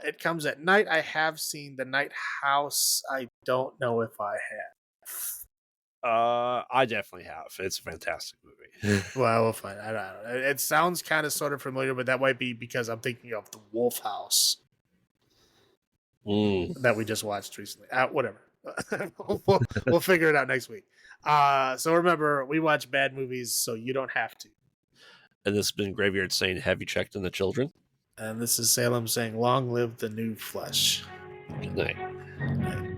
It Comes at Night. I have seen The Night House. I don't know if I have. I definitely have. It's a fantastic movie. Well, we'll find. I don't know. It sounds kind of sort of familiar, but that might be because I'm thinking of The Wolf House that we just watched recently. Whatever. we'll figure it out next week. So remember, we watch bad movies, so you don't have to. And this has been Graveyard saying, "Have you checked on the children?" And this is Salem saying, "Long live the new flesh." Good night. Good night.